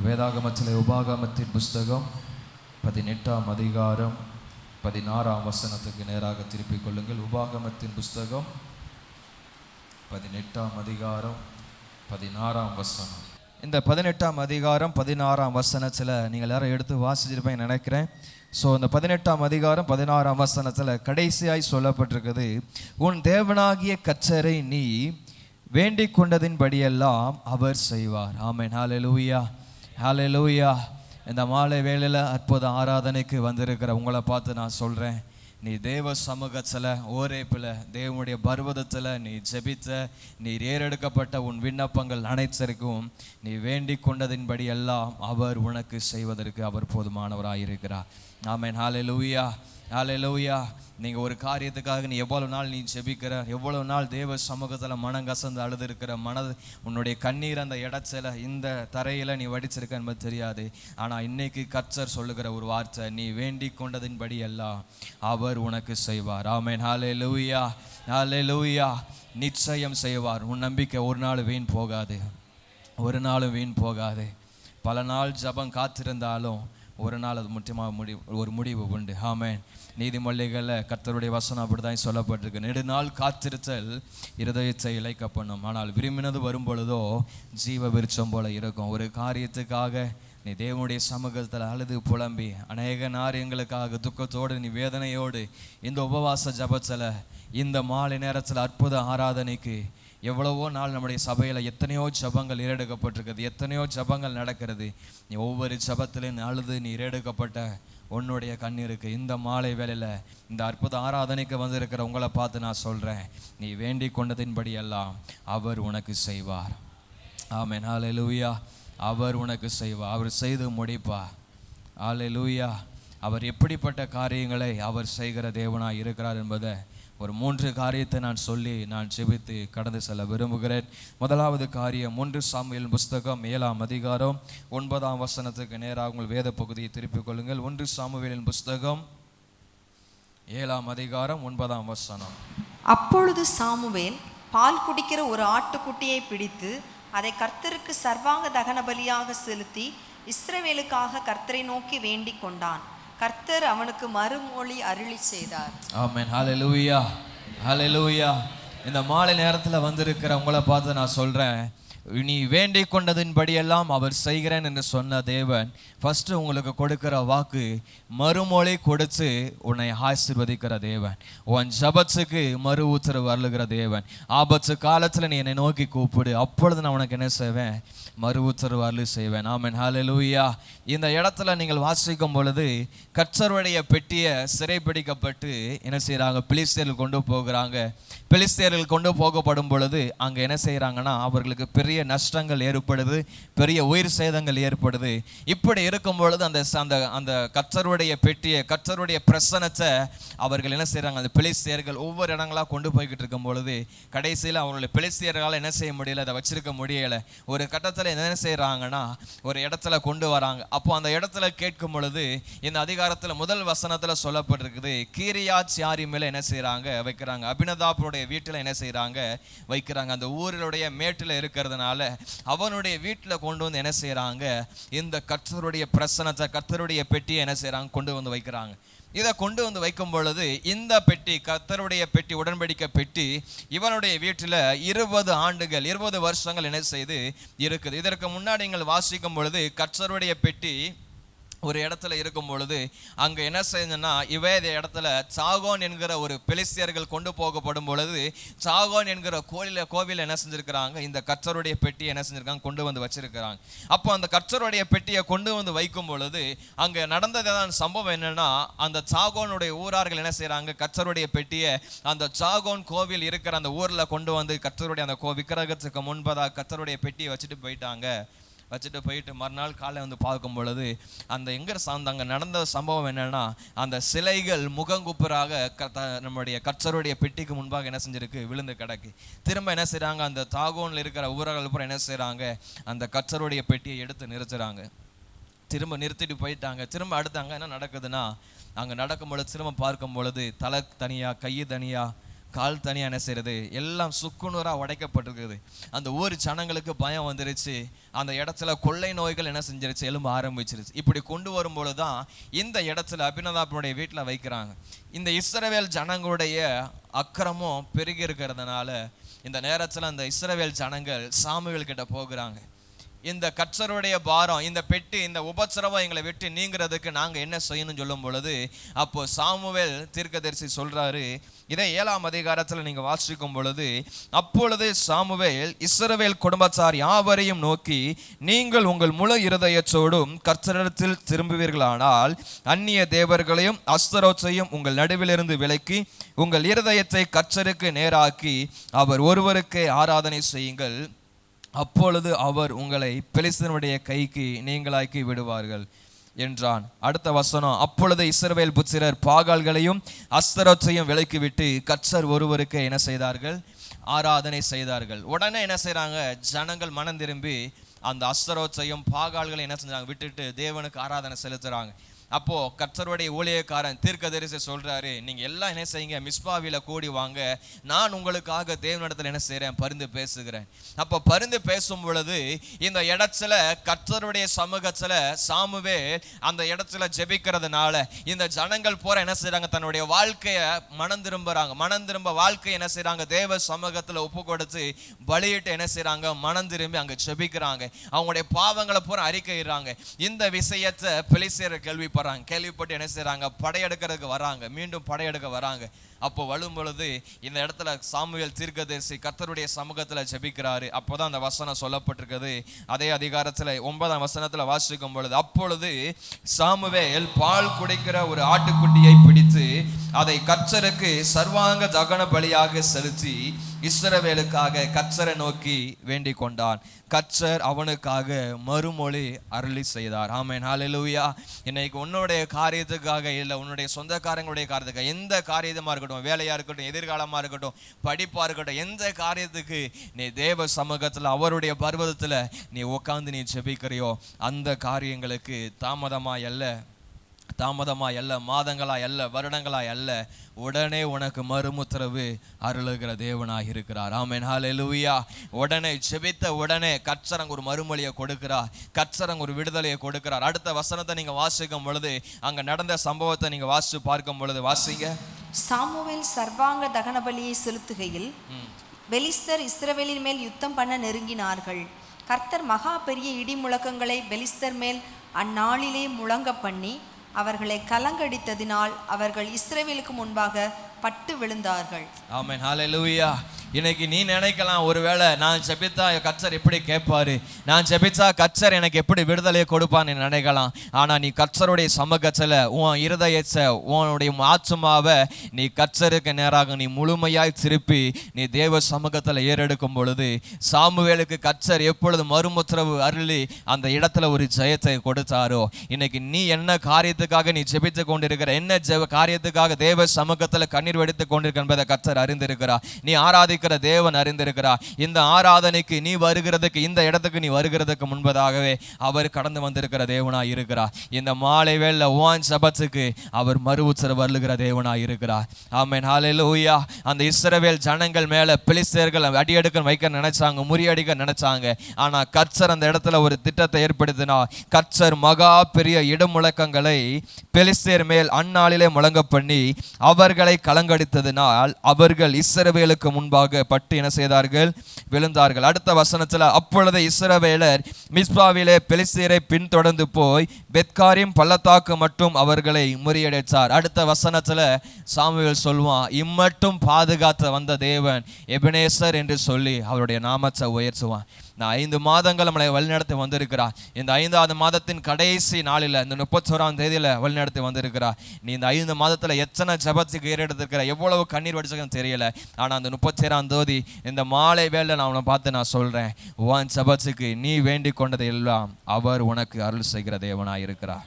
Speaker 1: வேதாகமத்திலே உபாகமத்தின் புஸ்தகம் 18ஆம் அதிகாரம் 16ஆம் வசனத்துக்கு நேராக திருப்பிக் கொள்ளுங்கள். உபாகமத்தின் புஸ்தகம் 18ஆம் அதிகாரம் 16ஆம் வசனம். இந்த 18ஆம் அதிகாரம் 16ஆம் வசனத்தில் நீங்கள் எல்லாரும் எடுத்து வாசிச்சிருப்பேன் நினைக்கிறேன். ஸோ இந்த 18ஆம் அதிகாரம் 16ஆம் வசனத்தில் கடைசியாய் சொல்லப்பட்டிருக்குது, உன் தேவனாகிய கர்த்தரை நீ வேண்டிக் கொண்டதின்படியெல்லாம் அவர் செய்வார். ஆமென். ஹல்லேலூயா, ஹல்லேலூயா. இந்த மாலை வேளையில் அற்புத ஆராதனைக்கு வந்திருக்கிற உங்களை பார்த்து நான் சொல்கிறேன், நீ தேவ சமூகத்தில் ஓரேப்பில் தேவனுடைய பர்வதத்தில் நீ ஜெபித்த, நீ ஏறெடுக்கப்பட்ட உன் விண்ணப்பங்கள் அனைத்திற்கும் நீ வேண்டிக் கொண்டதின்படி எல்லாம் அவர் உனக்கு செய்வதற்கு அவர் போதுமானவராயிருக்கிறார். ஆமென். ஹல்லேலூயா, ஹல்லேலூயா. நீங்கள் ஒரு காரியத்துக்காக நீ எவ்வளவு நாள் நீ ஜெபிக்கிற, எவ்வளவு நாள் தேவ சமூகத்தில் மனங்கசந்து அழுதுருக்கிற, உன்னுடைய கண்ணீர் அந்த இடத்துல இந்த தரையில் நீ வடிச்சிருக்க என்பது தெரியாது. ஆனால் இன்னைக்கு கர்த்தர் சொல்லுகிற ஒரு வார்த்தை, நீ வேண்டிக் கொண்டதின்படி எல்லாம் அவர் உனக்கு செய்வார். ஆமென். ஹல்லேலூயா, ஹல்லேலூயா. நிச்சயம் செய்வார். உன் நம்பிக்கை ஒரு நாள் வீண் போகாது, ஒரு நாளும் வீண் போகாது. பல நாள் ஜபம் காத்திருந்தாலும் ஒரு நாள் அது முற்றியமாக ஒரு முடிவு உண்டு. ஆமென். நீதிமொழிகளில் கர்த்தருடைய வசனம் அப்படிதான் சொல்லப்பட்டிருக்கு, நெடுநாள் காத்திருத்தல் இருதயத்தை இளைக்க பண்ணும், ஆனால் விரும்பினது வரும் பொழுதோ ஜீவ விருட்சம் போல இருக்கும். ஒரு காரியத்துக்காக நீ தேவனுடைய சமூகத்தில் அழுது புலம்பி அநேக காரியங்களுக்காக துக்கத்தோடு நீ வேதனையோடு இந்த உபவாச ஜபத்தில் இந்த மாலை நேரத்தில் அற்புத ஆராதனைக்கு எவ்வளவோ நாள் நம்முடைய சபையில் எத்தனையோ ஜபங்கள் ஏறெடுக்கப்பட்டிருக்கிறது, எத்தனையோ ஜபங்கள் நடக்கிறது. நீ ஒவ்வொரு ஜபத்திலும் அழுது நீ ஏறெடுக்கப்பட்ட உன்னுடைய கண்ணீருக்கு இந்த மாலை வேளையில் இந்த அற்புத ஆராதனைக்கு வந்திருக்கிற உங்களை பார்த்து நான் சொல்கிறேன், நீ வேண்டிக் கொண்டதின்படி எல்லாம் அவர் உனக்கு செய்வார். ஆமென். ஹல்லேலூயா. அவர் உனக்கு செய்வார், அவர் செய்து முடிப்பார். ஹல்லேலூயா. அவர் எப்படிப்பட்ட காரியங்களை அவர் செய்கிற தேவனாய் இருக்கிறார் என்பதை ஒரு 3 காரியத்தை நான் சொல்லி நான் ஜெபித்து கடந்து செல்ல விரும்புகிறேன். முதலாவது காரியம் 1 சாமுவேல் புஸ்தகம் 7ஆம் அதிகாரம் 9ஆம் வசனத்துக்கு நேராக உங்கள் வேத பகுதியை திருப்பிக் கொள்ளுங்கள். 1 சாமுவேலின் புஸ்தகம் 7ஆம் அதிகாரம் 9ஆம் வசனம்.
Speaker 4: அப்பொழுது சாமுவேல் பால் குடிக்கிற ஒரு ஆட்டுக்குட்டியை பிடித்து அதை கர்த்தருக்கு சர்வாங்க தகன பலியாக செலுத்தி இஸ்ரவேலுக்காக கர்த்தரை நோக்கி வேண்டிக் கொண்டான். கர்த்தர் அவனுக்கு மறுமொழி அருளி செய்தார்.
Speaker 1: ஆமென். ஹல்லேலூயா, ஹல்லேலூயா. இந்த மாலை நேரத்தில் வந்திருக்கிற உங்களை பார்த்து நான் சொல்றேன், நீ வேண்டிக் கொண்டதின்படியெல்லாம் அவர் செய்கிறேன் என்று சொன்ன தேவன் ஃபர்ஸ்ட் உங்களுக்கு கொடுக்கிற வாக்கு மறுமொழி கொடுத்து உன்னை ஆசீர்வதிக்கிற தேவன். உன் ஜபத்துக்கு மறு உத்தரவு அருளுகிற தேவன். ஆபத்து காலத்தில் நீ என்னை நோக்கி கூப்பிடு, அப்பொழுது நான் உனக்கு என்ன செய்வேன்? மறு உத்தரவு அருள் செய்வேன். ஆமென். ஹல்லேலூயா. இந்த இடத்துல நீங்கள் வாசிக்கும் பொழுது கர்த்தருடைய பெட்டியை சிறைப்பிடிக்கப்பட்டு என்ன செய்யறாங்க? பெலிஸ்தியர்கள் கொண்டு போகிறாங்க. பெலிஸ்தியர்கள் கொண்டு போகப்படும் பொழுது அங்கே என்ன செய்யறாங்கன்னா அவர்களுக்கு பெரிய நஷ்டங்கள் ஏற்படுது, பெரிய உயிர் சேதங்கள் ஏற்படுது. இப்படி இருக்கும் பொழுது அந்த அந்த கர்த்தருடைய பெட்டியை, கர்த்தருடைய பிரசன்னத்தை அவர்கள் என்ன செய்யறாங்க? அந்த பெலிஸ்தியர்கள் ஒவ்வொரு இடங்களா கொண்டு போய்கிட்டு இருக்கும் பொழுது கடைசியில் அவர்களுடைய பெலிஸ்தியர்களால் என்ன செய்ய முடியல, அதை வச்சிருக்க முடியல. ஒரு கட்டத்தில் என்ன செய்யறாங்கன்னா ஒரு இடத்துல கொண்டு வராங்க. அப்போ அந்த இடத்துல கேட்கும் பொழுது இந்த அதிகாரத்தில் முதல் வசனத்தில் சொல்லப்பட்டிருக்குது, கீரியாத் யாரீமில் என்ன செய்யறாங்க? வைக்கிறாங்க. அபினதாபுடைய வீட்டில் என்ன செய்யறாங்க? வைக்கிறாங்க. அந்த ஊரிலுடைய மேட்டில் இருக்கிறதுனால அவனுடைய வீட்டில் கொண்டு வந்து என்ன செய்யறாங்க? இந்த கர்த்தருடைய பிரசன்னத்தை, கர்த்தருடைய பெட்டியை என்ன செய்யறாங்க? கொண்டு வந்து வைக்கிறாங்க. இதை கொண்டு வந்து வைக்கும் பொழுது இந்த பெட்டி, கர்த்தருடைய பெட்டி, உடன்படிக்கை பெட்டி இவனுடைய வீட்டில் 20 ஆண்டுகள் 20 வருஷங்கள் என்ன செய்து இருக்குது. இதற்கு முன்னாடி நீங்கள் வாசிக்கும் பொழுது கர்த்தருடைய பெட்டி ஒரு இடத்துல இருக்கும் பொழுது அங்கே என்ன செய்யுதுன்னா இவே இடத்துல சாகோன் என்கிற ஒரு பெலிஸ்தியர்கள் கொண்டு போகப்படும் பொழுது சாகோன் என்கிற கோவில் என்ன செஞ்சிருக்கிறாங்க? இந்த கர்த்தருடைய பெட்டியை என்ன செஞ்சிருக்காங்க? கொண்டு வந்து வச்சிருக்கிறாங்க. அப்போ அந்த கர்த்தருடைய பெட்டியை கொண்டு வந்து வைக்கும் பொழுது அங்கே நடந்ததான் சம்பவம் என்னன்னா, அந்த சாகோனுடைய ஊரார்கள் என்ன செய்யறாங்க? கர்த்தருடைய பெட்டியை அந்த சாகோன் கோவில் இருக்கிற அந்த ஊர்ல கொண்டு வந்து கர்த்தருடைய அந்த விக்கிரகத்துக்கு முன்பதாக கர்த்தருடைய பெட்டியை வச்சுட்டு போயிட்டு மறுநாள் காலை வந்து பார்க்கும் பொழுது அந்த அங்கே நடந்த சம்பவம் என்னன்னா, அந்த சிலைகள் முகங்குப்புறாக நம்முடைய கர்த்தருடைய பெட்டிக்கு முன்பாக என்ன செஞ்சிருக்கு? விழுந்து கிடக்கு. திரும்ப என்ன செய்யறாங்க? அந்த தாகோன்ல இருக்கிற ஊரர்கள் பூரா என்ன செய்யறாங்க? அந்த கர்த்தருடைய பெட்டியை எடுத்து நிறுத்துறாங்க. திரும்ப நிறுத்திட்டு போயிட்டாங்க. திரும்ப அடுத்தாங்க என்ன நடக்குதுன்னா, அங்கே நடக்கும் பொழுது திரும்ப பார்க்கும் பொழுது தலை தனியா, கை தனியா, கால் தனியாக என்ன செய்யறது? எல்லாம் சுக்குநூறாக உடைக்கப்பட்டிருக்குது. அந்த ஊர் ஜனங்களுக்கு பயம் வந்துருச்சு. அந்த இடத்துல கொள்ளை நோய்கள் என்ன செஞ்சிருச்சு? எழும்ப ஆரம்பிச்சிருச்சு. இப்படி கொண்டு வரும்போது தான் இந்த இடத்துல அபினதாபனுடைய வீட்டில் வைக்கிறாங்க. இந்த இஸ்ரவேல் ஜனங்களுடைய அக்கிரமம் பெருகி இருக்கிறதுனால இந்த நேரத்தில் அந்த இஸ்ரவேல் ஜனங்கள் சாமுவேல் கிட்ட போகிறாங்க. இந்த கர்த்தருடைய பாரம், இந்த பெட்டி, இந்த உபத்திரவம் எங்களை விட்டு நீங்கிறதுக்கு நாங்கள் என்ன செய்யணும்னு சொல்லும் பொழுது அப்போ சாமுவேல் தீர்க்கதரிசி சொல்றாரு. இதை 7ஆம் அதிகாரத்தில் நீங்கள் வாசிக்கும் பொழுது, அப்பொழுது சாமுவேல் இஸ்ரவேல் குடும்பத்தார் யாவரையும் நோக்கி, நீங்கள் உங்கள் முழு இருதயத்தோடும் கர்த்தரிடத்தில் திரும்புவீர்களானால் அந்நிய தேவர்களையும் அஸ்தரோத்தையும் உங்கள் நடுவிலிருந்து விலக்கி உங்கள் இருதயத்தை கர்த்தருக்கு நேராக்கி அவர் ஒருவருக்கே ஆராதனை செய்யுங்கள். அப்பொழுது அவர் உங்களை பெலிஸ்தனுடைய கைக்கு நீங்களாக்கி விடுவார்கள் என்றான். அடுத்த வசனம், அப்பொழுது இஸ்ரவேல் புத்திரர் பாகால்களையும் அஸ்தரோத்தையும் விலக்கிவிட்டு கர்த்தர் ஒருவருக்கு என்ன செய்தார்கள்? ஆராதனை செய்தார்கள். உடனே என்ன செய்யறாங்க? ஜனங்கள் மனம் திரும்பி அந்த அஸ்தரோத்தையும் பாகால்களையும் என்ன செஞ்சாங்க? விட்டுட்டு தேவனுக்கு ஆராதனை செலுத்துறாங்க. அப்போ கர்த்தருடைய ஊழியக்காரன் தீர்க்கதரிசி சொல்றாரு, நீங்க எல்லாம் என்ன செய்யுங்க? மிஸ்பாவில கூடி வாங்க, நான் உங்களுக்காக தேவனிடத்துல என்ன செய்யறேன்? பரிந்து பேசுகிறேன். அப்போ பரிந்து பேசும் பொழுது இந்த இடத்துல கர்த்தருடைய சமூகத்துல சாமுவேல் அந்த இடத்துல ஜெபிக்கிறதுனால இந்த ஜனங்கள் போற என்ன செய்யறாங்க? தன்னுடைய வாழ்க்கைய மனம் திரும்ப வாழ்க்கையை என்ன செய்யறாங்க? தேவ சமூகத்துல ஒப்பு கொடுத்து பலியிட்டு என்ன செய்யறாங்க? மனம் திரும்பி அங்க ஜெபிக்கிறாங்க. அவங்களுடைய பாவங்களை போற அறிக்கையிடுறாங்க. இந்த விஷயத்தை பெலிஸ்தியர் கேள்விப்பட்டு என்ன செய்யறாங்க? படையெடுக்கிறதுக்கு வராங்க, மீண்டும் படையெடுக்க வராங்க. அப்போ வரும் பொழுது இந்த இடத்துல சாமுவேல் தீர்க்கதரிசி கர்த்தருடைய சமூகத்துல ஜெபிக்கிறாரு. அப்போதான் அந்த வசனம் சொல்லப்பட்டிருக்குது. அதே அதிகாரத்துல 9ஆம் வசனத்துல வாசிக்கும் பொழுது, அப்பொழுது சாமுவேல் பால் குடிக்கிற ஒரு ஆட்டுக்குட்டியை பிடித்து அதை கர்த்தருக்கு சர்வாங்க தகன பலியாக செலுத்தி இஸ்ரவேலுக்காக கர்த்தரை நோக்கி வேண்டிக் கொண்டான். கர்த்தர் அவனுக்காக மறுமொழி அருளி செய்தார். ஆமென், ஹல்லேலூயா. இன்னைக்கு உன்னுடைய காரியத்துக்காக இல்லை, உன்னுடைய சொந்தக்காரங்களுடைய காரியத்துக்காக, எந்த காரியமா இருக்கட்டும், வேலையா இருக்கட்டும், எதிர்காலமா இருக்கட்டும், படிப்பா இருக்கட்டும், எந்த காரியத்துக்கு நீ தேவ சமூகத்துல அவருடைய பர்வதத்துல நீ உட்கார்ந்து நீ ஜெபிக்கிறியோ அந்த காரியங்களுக்கு தாமதமாய் அல்ல, மாதங்களாய் அல்ல, வருடங்களாய் அல்ல, உடனே உனக்கு மறுமுத்தரவு அருளுகிற தேவனாக இருக்கிறார். ஆமென், ஹல்லேலூயா. உடனே ஜெபித்த உடனே கர்த்தர் ஒரு மறுமொழியை கொடுக்கிறார், கர்த்தர் ஒரு விடுதலையை கொடுக்கிறார். அடுத்த வசனத்தை நீங்க வாசிக்கும் பொழுது அங்க நடந்த சம்பவத்தை நீங்க வாசித்து பார்க்கும் பொழுது வாசிங்க.
Speaker 4: சாமுவேல் சர்வாங்க தகன பலியை செலுத்துகையில் பெலிஸ்தர் இஸ்ரவேலின் மேல் யுத்தம் பண்ண நெருங்கினார்கள். கர்த்தர் மகா பெரிய இடி முழக்கங்களை பெலிஸ்தர் மேல் அந்நாளிலே முழங்க பண்ணி அவர்களை கலங்கடித்ததினால் அவர்கள் இஸ்ரவேலுக்கு முன்பாக பட்டு விழுந்தார்கள்.
Speaker 1: ஆமென், ஹல்லேலூயா. இன்னைக்கு நீ நினைக்கலாம், ஒருவேளை நான் ஜெபித்தா கர்த்தர் எப்படி கேட்பாரு, நான் ஜெபித்தா கர்த்தர் எனக்கு எப்படி விடுதலையை கொடுப்பான்னு நினைக்கலாம். ஆனா நீ கர்த்தருடைய சமூகத்துல உன் இருதயத்தை, உன்னுடைய ஆத்துமாவை நீ கர்த்தருக்கு நேராக நீ முழுமையாய் திருப்பி நீ தேவ சமூகத்துல ஏறெடுக்கும் பொழுது சாமுவேலுக்கு கர்த்தர் எப்பொழுது மறுமுத்திரவு அருளி அந்த இடத்துல ஒரு ஜெயத்தை கொடுத்தாரோ, இன்னைக்கு நீ என்ன காரியத்துக்காக நீ ஜெபித்து கொண்டிருக்கிற, என்ன காரியத்துக்காக தேவ சமூகத்துல கண்ணீர் வெடித்துக் கொண்டிருக்க என்பதை கர்த்தர் அறிந்திருக்கிறார். நீ ஆராதிக்கிற தேவன் அறிந்திருக்கிறார். இந்த ஆராதனைக்கு நீ வருகிறதுக்கு, இந்த இடத்துக்கு நீ வருகிறதுக்கு முன்பதாகவே அவர் கடந்து வந்திருக்கிற தேவனாய் இருக்கிறார். இந்த மாலை வேளை உன் ஜெபத்துக்கு அவர் மறு உத்தரவு அருளுகிற தேவனாய் இருக்கிறார். ஆமென், ஹல்லேலூயா. அந்த இஸ்ரவேல் ஜனங்கள் மேல பெலிஸ்தர்கள் அடியெடுக்க வைக்க நினைச்சாங்க, முறியடிக்க நினைச்சாங்க. ஆனா கர்த்தர் அந்த இடத்துல ஒரு திட்டத்தை ஏற்படுத்தினார். கர்த்தர் மகா பெரிய இடுமுழக்கங்களை பெலிஸ்தர் மேல் அந்நாளிலே முழங்க பண்ணி அவர்களை கலங்கடித்ததினால் அவர்கள் இஸ்ரவேலுக்கு முன்பாக பட்டு என்ன செய்தார்கள், விழுந்தார்கள். அடுத்த வசனத்துல அப்பொழுது இஸ்ரவேலர் மிஸ்பாவிலே பெலிஸ்தரை பின்தொடர்ந்து போய் பெத்காரிம் பள்ளத்தாக்கு மட்டும் அவர்களை முறியடித்தார். அடுத்த வசனத்துல சாமுவேல் சொல்வான், இம்மட்டும் பாதுகாத்து வந்த தேவன் எபனேசர் என்று சொல்லி அவருடைய நாமத்தை உயர்த்துவான். நான் 5 மாதங்கள் நம்மளை வழிநடத்தி வந்திருக்கிறார். இந்த 5வது மாதத்தின் கடைசி நாளில், இந்த 31ஆம் தேதியில வழிநடத்தி வந்திருக்கிறார். நீ இந்த 5 மாதத்துல எத்தனை ஜெபத்துக்கு ஏறெடுத்திருக்கிற, எவ்வளவு கண்ணீர் வடிச்சுக்கன்னு தெரியல. ஆனா அந்த 31ஆம் தேதி இந்த மாலை வேளை நான் அவனை பார்த்து நான் சொல்றேன், உன் ஜெபத்துக்கு நீ வேண்டிக் கொண்டதை எல்லாம் அவர் உனக்கு அருள் செய்கிற தேவனாய் இருக்கிறார்.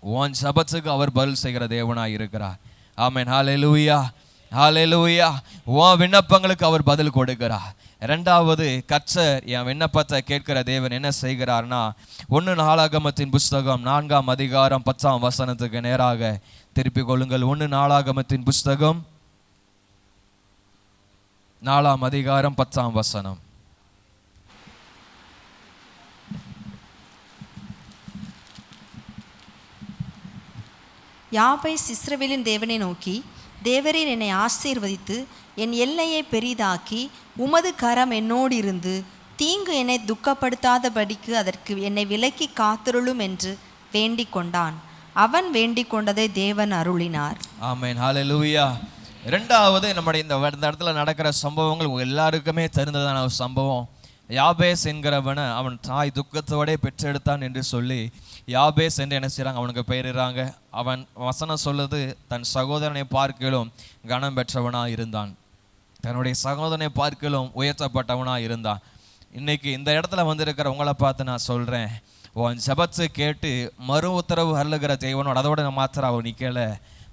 Speaker 1: உன் ஜெபத்துக்கு அவர் பதில் செய்கிற தேவனாய் இருக்கிறார். ஆமென், ஹல்லேலூயா, ஹல்லேலூயா. உன் விண்ணப்பங்களுக்கு அவர் பதில் கொடுக்கிறார். இரண்டாவது, கர்த்தர் என் விண்ணப்பத்தை கேட்கிற தேவன் என்ன செய்கிறார்னா, 1 நாளாகமத்தின் புஸ்தகம் 4ஆம் அதிகாரம் 10ஆம் வசனத்துக்கு நேராக திருப்பிக் கொள்ளுங்கள். 1 நாளாகமத்தின் புஸ்தகம் 4ஆம் அதிகாரம் 10ஆம் வசனம்.
Speaker 4: யாபேஸ் இஸ்ரவேலின் தேவனை நோக்கி, தேவரீர் என்னை ஆசீர்வதித்து என் எல்லையை பெரிதாக்கி உமது கரம் என்னோடு இருந்து தீங்கு என்னை துக்கப்படுத்தாதபடிக்கு அதற்கு என்னை விலக்கி காத்தருளும் என்று வேண்டிக் கொண்டான். அவன் வேண்டிக் கொண்டதை தேவன் அருளினார்.
Speaker 1: ஆமென், ஹல்லேலூயா. இரண்டாவது, நம்முடைய இந்த இடத்துல நடக்கிற சம்பவங்கள் எல்லாருக்குமே தெரிந்ததான ஒரு சம்பவம். யாபேஸ் என்கிறவனை அவன் தாய் துக்கத்தோடே பெற்றெடுத்தான் என்று சொல்லி யாபேஸ் என்று என்ன செய்கிறாங்க, அவனுக்கு பெயரிடுறாங்க. அவன் வசனம் சொல்லுது, தன் சகோதரனை பார்க்கிலும் கனம் பெற்றவனாக இருந்தான், தன்னுடைய சகோதரனை பார்க்கிலும் உயர்த்தப்பட்டவனாக இருந்தான். இன்னைக்கு இந்த இடத்துல வந்திருக்கிற உங்களை பார்த்து நான் சொல்கிறேன், உன் ஜெபத்தை கேட்டு மறு உத்தரவு அருளுகிற தேவனோட அதோட மாத்திரம் அவன் நிற்கலை.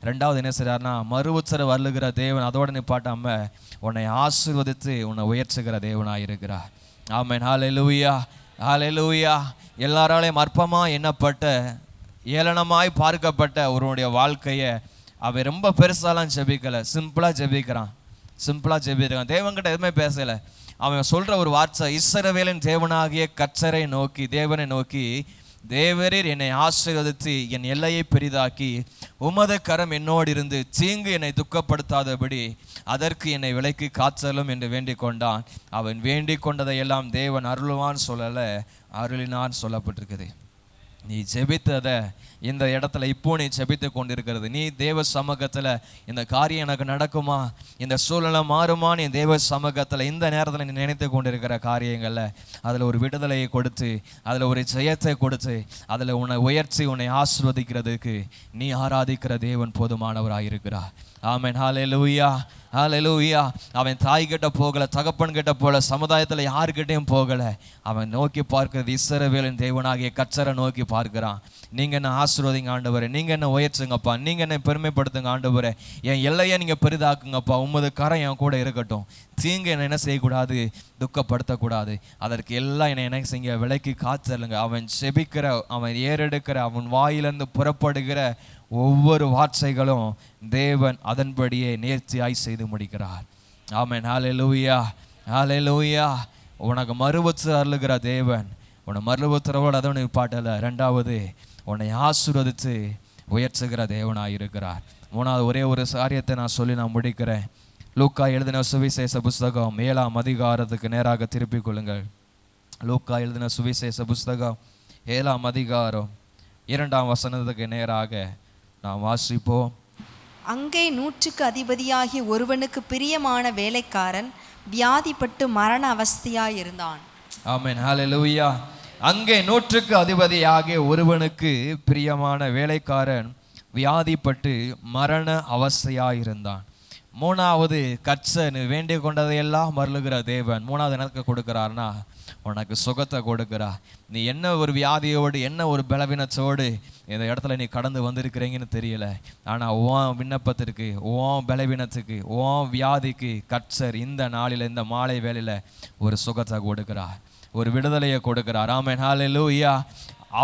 Speaker 1: ரெண்டாவது என்ன செய்கிறார்னா, மறு உத்தரவு அருளுகிற தேவன் அதோட நிப்பாட்டாம உன்னை ஆசீர்வதித்து உன்னை உயர்த்துகிற தேவனாக இருக்கிறார். ஆமென், ஹல்லேலூயா, ஹல்லேலூயா. எல்லாராலையும் அற்பமாக எண்ணப்பட்ட, ஏளனமாய் பார்க்கப்பட்ட ஒருவனுடைய வாழ்க்கையை அவன் ரொம்ப பெருசாலாம் ஜெபிக்கலை, சிம்பிளாக ஜெபிக்கிறான். தேவன்கிட்ட எதுவுமே பேசலை. அவன் சொல்கிற ஒரு வார்த்தை, இஸ்ரவேலின் தேவனாகிய கர்த்தரை நோக்கி, தேவனை நோக்கி, தேவரீர் என்னை ஆசீர்வதித்து என் எல்லையை பெரிதாக்கி உமது கரம் என்னோடு இருந்து தீங்கு என்னை துக்கப்படுத்தாதபடி அதற்கு என்னை விலைக்கு காத்தலும் என்று வேண்டிக் கொண்டான். அவன் வேண்டிக் கொண்டதையெல்லாம் தேவன் அருளுவான்னு சொல்லலை, அருளினான்னு சொல்லப்பட்டிருக்குது. நீ ஜெபித்ததை இந்த இடத்துல இப்போ நீ ஜெபித்து கொண்டிருக்கிறது, நீ தேவ சமூகத்தில் இந்த காரியம் எனக்கு நடக்குமா, இந்த சூழ்நிலை மாறுமா, நீ தேவ சமூகத்தில் இந்த நேரத்தில் நீ நினைத்து கொண்டிருக்கிற காரியங்களில் அதில் ஒரு விடுதலையை கொடுத்து, அதில் ஒரு ஜெயத்தை கொடுத்து, அதில் உன்னை உயர்ச்சி உன்னை ஆசீர்வதிக்கிறதுக்கு நீ ஆராதிக்கிற தேவன் போதுமானவராக இருக்கிறார். ஆமென். ஹல்லேலூயா, ஹல்லேலூயா. அவன் தாய்கிட்ட போகலை, தகப்பன் கிட்ட போகல, சமுதாயத்தில் யாருக்கிட்டையும் போகலை. அவன் நோக்கி பார்க்கிறது இஸ்ரவேலின் தேவனாகிய கர்த்தரை நோக்கி பார்க்கிறான். நீங்கள் என்ன ஆசீர்வதிங்க ஆண்டவரே, நீங்கள் என்ன உயர்த்துங்கப்பா, நீங்கள் என்ன பெருமைப்படுத்துங்க ஆண்டவரே, என் எல்லையை நீங்கள் பெரிதாக்குங்கப்பா, உமது கரம் என் கூட இருக்கட்டும், தீங்கு என்னை என்ன செய்யக்கூடாது, துக்கப்படுத்தக்கூடாது, அதற்கு எல்லாம் என்னை என்ன செய்ய விலைக்கு காத்தருங்க. அவன் செபிக்கிற, அவன் ஏறெடுக்கிற, அவன் வாயிலிருந்து புறப்படுகிற ஒவ்வொரு வார்த்தைகளும் தேவன் அதன்படியே நேர்த்தியாய் செய்து முடிக்கிறார். ஆமென். ஹல்லேலூயா, ஹல்லேலூயா. உனக்கு மறுபத்து அருளுகிற தேவன் உன்னை மறுபத்திரவோடு அதை பாட்டல. ரெண்டாவது, உன்னை ஆசீர்வதித்து உயர்த்துகிற தேவனாக இருக்கிறார். மூணாவது, ஒரே ஒரு காரியத்தை நான் சொல்லி நான் முடிக்கிறேன். லூக்கா எழுதின சுவிசேஷ புஸ்தகம் 7ஆம் அதிகாரத்துக்கு நேராக திருப்பிக் கொள்ளுங்கள். லூக்கா எழுதின சுவிசேஷ புஸ்தகம் 7ஆம் அதிகாரம் 2ஆம் வசனத்துக்கு நேராக நாம் வாசிப்போம்.
Speaker 4: அங்கே 100க்கு அதிபதியாகி ஒருவனுக்கு பிரியமான வேலைக்காரன் வியாதிப்பட்டு மரண அவஸ்தையாயிருந்தான்.
Speaker 1: ஆமென். ஹல்லேலூயா. அங்கே 100க்கு அதிபதியாகிய ஒருவனுக்கு பிரியமான வேலைக்காரன் வியாதிப்பட்டு மரண அவஸ்தையாயிருந்தான். மூணாவது, கர்த்தர் வேண்டிக் கொண்டதையெல்லாம் மருளுகிற தேவன். மூணாவது எனக்கு கொடுக்கிறார்னா உனக்கு சுகத்தை கொடுக்குறா. நீ என்ன ஒரு வியாதியோடு, என்ன ஒரு பலவீனத்தோடு இந்த இடத்துல நீ கடந்து வந்திருக்கிறீங்கன்னு தெரியல. ஆனால் உன் விண்ணப்பத்திற்கு, உன் பலவீனத்துக்கு, உன் வியாதிக்கு கர்த்தர் இந்த நாளில், இந்த மாலை வேளையில் ஒரு சுகத்தை கொடுக்கிறார், ஒரு விடுதலையை கொடுக்கிறார். ஆமென். ஹல்லேலூயா.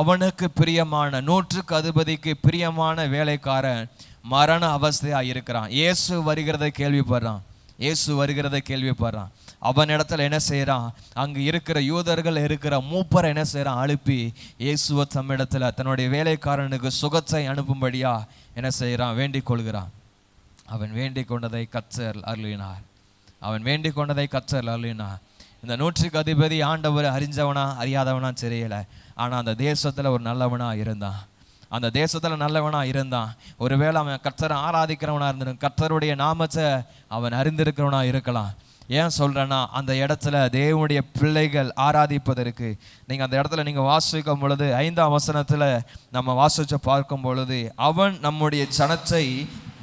Speaker 1: அவனுக்கு பிரியமான, 100க்கு அதிபதிக்கு பிரியமான வேலைக்காரன் மரண அவஸ்தையாக இருக்கிறான். இயேசு வருகிறதை கேள்விப்படுறான், இயேசு வருகிறதை கேள்விப்படுறான். அவன் இடத்துல என்ன செய்கிறான், அங்கே இருக்கிற யூதர்கள் இருக்கிற மூப்பரை என்ன செய்கிறான், அனுப்பி இயேசுவை தம்மிடத்தில் தன்னுடைய வேலைக்காரனுக்கு சுகத்தை அனுப்பும்படியா என்ன செய்கிறான், வேண்டிக் கொள்கிறான். அவன் வேண்டிக் கொண்டதை கர்த்தர் அருளினார், அவன் வேண்டிக் கொண்டதை கர்த்தர் அருளினார். இந்த 100க்கு அதிபதி ஆண்டவர் அறிஞ்சவனா அறியாதவனா தெரியல, ஆனால் அந்த தேசத்தில் ஒரு நல்லவனா இருந்தான், அந்த தேசத்தில் நல்லவனா இருந்தான். ஒருவேளை அவன் கர்த்தரை ஆராதிக்கிறவனா இருந்திருக்கும், கர்த்தருடைய நாமத்தை அவன் அறிந்திருக்கிறவனா இருக்கலாம். ஏன் சொல்கிறேன்னா, அந்த இடத்துல தேவனுடைய பிள்ளைகள் ஆராதிப்பதற்கு நீங்கள் அந்த இடத்துல நீங்கள் வாசிக்கும் பொழுது 5ஆம் வசனத்தில் நம்ம வாசித்து பார்க்கும் பொழுது, அவன் நம்முடைய ஜனத்தை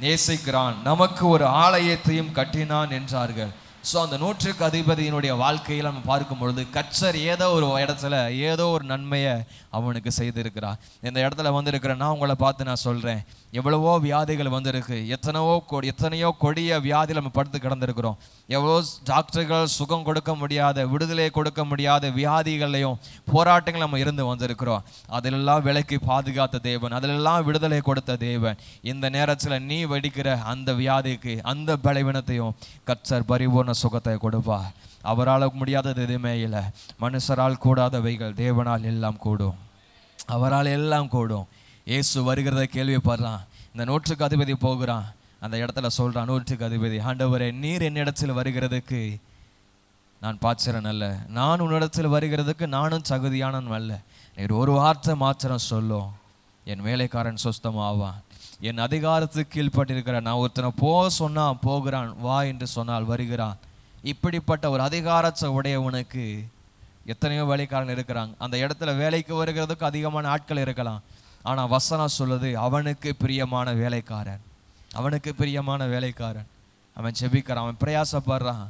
Speaker 1: நேசிக்கிறான், நமக்கு ஒரு ஆலயத்தையும் கட்டினான் என்றார்கள். ஸோ அந்த 100க்கு அதிபதியினுடைய வாழ்க்கையில் நம்ம பார்க்கும் பொழுது கர்த்தர் ஏதோ ஒரு இடத்துல ஏதோ ஒரு நன்மையை அவனுக்கு செய்திருக்கிறார். இந்த இடத்துல வந்திருக்கிறேன், நான் உங்களை பார்த்து நான் சொல்கிறேன், எவ்வளவோ வியாதிகள் வந்திருக்கு, எத்தனையோ கொடிய வியாதியில் நம்ம படுத்து கிடந்திருக்கிறோம். எவ்வளோ டாக்டர்கள் சுகம் கொடுக்க முடியாத, விடுதலை கொடுக்க முடியாத வியாதிகளையும் போராட்டங்கள் நம்ம இருந்து வந்திருக்கிறோம். அதிலெல்லாம் விலைக்கு பாதுகாத்த தேவன், அதிலெல்லாம் விடுதலை கொடுத்த தேவன், இந்த நேரத்தில் நீ வெடிக்கிற அந்த வியாதிக்கு, அந்த பலவீனத்தையும் கர்த்தர் பரிபூர்ண சுகத்தை கொடுப்பார். அவரால் முடியாதது எதுவுமே இல்லை, மனுஷரால் கூடாதவைகள் தேவனால் எல்லாம் கூடும், அவரால் எல்லாம் கூடும். இயேசு வருகிறத கேள்விப்படுறான். இந்த 100க்கு அதிபதி போகிறான், அந்த இடத்துல சொல்கிறான், 100க்கு அதிபதி, ஆண்டவரே நீர் என்னிடத்தில் வருகிறதுக்கு நான் பாத்திரன் அல்ல, நான் உன்னிடத்தில் வருகிறதுக்கு நானும் தகுதியானவன் அல்ல, நீர் ஒரு வார்த்தை மாத்திரம் சொல்லும், என் வேலைக்காரன் சுஸ்தமாவான். என் அதிகாரத்துக்கு கீழ்பட்டிருக்கிற நான் ஒருத்தனை சொன்னால் போகிறான், வா என்று சொன்னால் வருகிறான். இப்படிப்பட்ட ஒரு அதிகாரத்தை உடையவனுக்கு எத்தனையோ வேலைக்காரன் இருக்கிறாங்க. அந்த இடத்துல வேலைக்கு வருகிறதுக்கு அதிகமான ஆட்கள் இருக்கலாம், ஆனால் வசனம் சொல்லுது அவனுக்கு பிரியமான வேலைக்காரன், அவனுக்கு பிரியமான வேலைக்காரன். அவன் ஜெபிக்கிறான், அவன் பிரயாசப்படுறான்,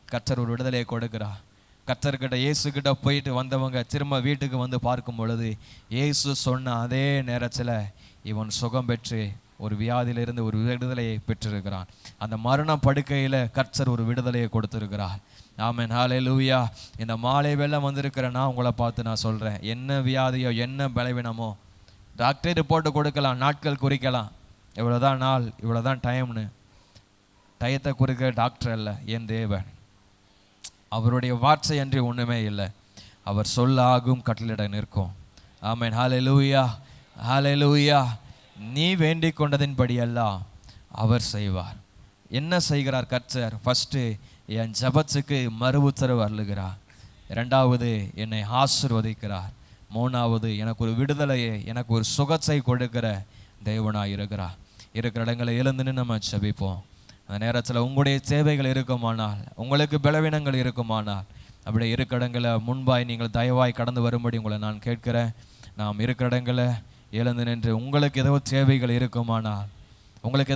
Speaker 1: கர்த்தர் ஒரு விடுதலையை கொடுக்கிறான். கர்த்தர்கிட்ட இயேசுக்கிட்ட போயிட்டு வந்தவங்க திரும்ப வீட்டுக்கு வந்து பார்க்கும் பொழுது இயேசு சொன்ன அதே நேரத்தில் இவன் சுகம் பெற்று ஒரு வியாதியிலிருந்து ஒரு விடுதலையை பெற்றிருக்கிறான். அந்த மரண படுக்கையில் கர்த்தர் ஒரு விடுதலையை கொடுத்திருக்கிறார். ஆமென். ஹல்லேலூயா. இந்த மாலை வேளை வந்திருக்கிறேன்னா உங்களை பார்த்து நான் சொல்கிறேன், என்ன வியாதியோ என்ன பலவீனமோ டாக்டர் ரிப்போர்ட்டு கொடுக்கலாம், நாட்கள் குறிக்கலாம், இவ்வளோதான் நாள், இவ்வளோதான் டைம்னு. டயத்தை குறிக்க டாக்டர் அல்ல, என் தேவன். அவருடைய வார்த்தை அன்றி ஒன்றுமே இல்லை, அவர் சொல்ல ஆகும், கட்டளையிட நிற்கும். ஆமென். ஹல்லேலூயா, ஹல்லேலூயா. நீ வேண்டிக் கொண்டதின்படி எல்லாம் அவர் செய்வார். என்ன செய்கிறார் கர்த்தர்? ஃபஸ்ட்டு என் ஜபத்துக்கு மறு உத்தரவு அருளுகிறார், இரண்டாவது என்னை ஆசீர்வதிக்கிறார், மூணாவது, எனக்கு ஒரு விடுதலையை, எனக்கு ஒரு சுகத்தை கொடுக்கிற தேவனாக இருக்கிற இடங்களை எழுந்துன்னு நம்ம ஜெபிப்போம். அந்த நேரத்தில் உங்களுடைய தேவைகள் இருக்குமானால், உங்களுக்கு பலவீனங்கள் இருக்குமானால், அப்படியே இருக்கிற இடங்களை முன்பாய் நீங்கள் தயவாய் கடந்து வரும்படி உங்களை நான் கேட்கிறேன். நாம் இருக்கிற இடங்களை எழுந்து நின்று உங்களுக்கு ஏதோ தேவைகள் இருக்குமானால், உங்களுடைய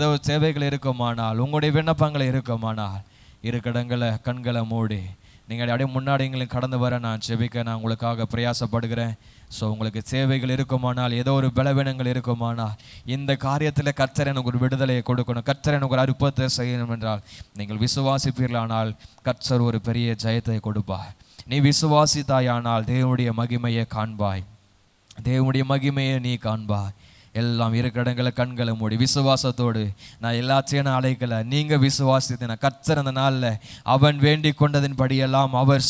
Speaker 1: விண்ணப்பங்கள் இருக்குமானால், இருக்கிற இடங்களை கண்களை மூடி நீங்கள் அப்படியே முன்னாடி எங்களுக்கு கடந்து வர நான் ஜெபிக்க நான் உங்களுக்காக பிரயாசப்படுகிறேன். ஸோ உங்களுக்கு தேவைகள் இருக்குமானால், ஏதோ ஒரு பலவீனங்கள் இருக்குமானால், இந்த காரியத்தில் கர்த்தர் எனக்கு ஒரு விடுதலையை கொடுக்கணும், கர்த்தர் எனக்கு ஒரு அற்புதத்தை செய்யணும் என்றால் நீங்கள் விசுவாசிப்பீர்களானால் கர்த்தர் ஒரு பெரிய ஜெயத்தை கொடுப்பார். நீ விசுவாசித்தாயானால் தேவனுடைய மகிமையை காண்பாய், தேவனுடைய மகிமையை நீ காண்பாய். எல்லாம் இருக்கிற இடங்களை கண்களை மூடி விசுவாசத்தோடு, நான் எல்லாத்தையும் நான் அழைக்கல, நீங்க விசுவாசித்தேன். கர்த்தர் அந்த நாளில் அவன் வேண்டிக் கொண்டதின் படியெல்லாம் அவர்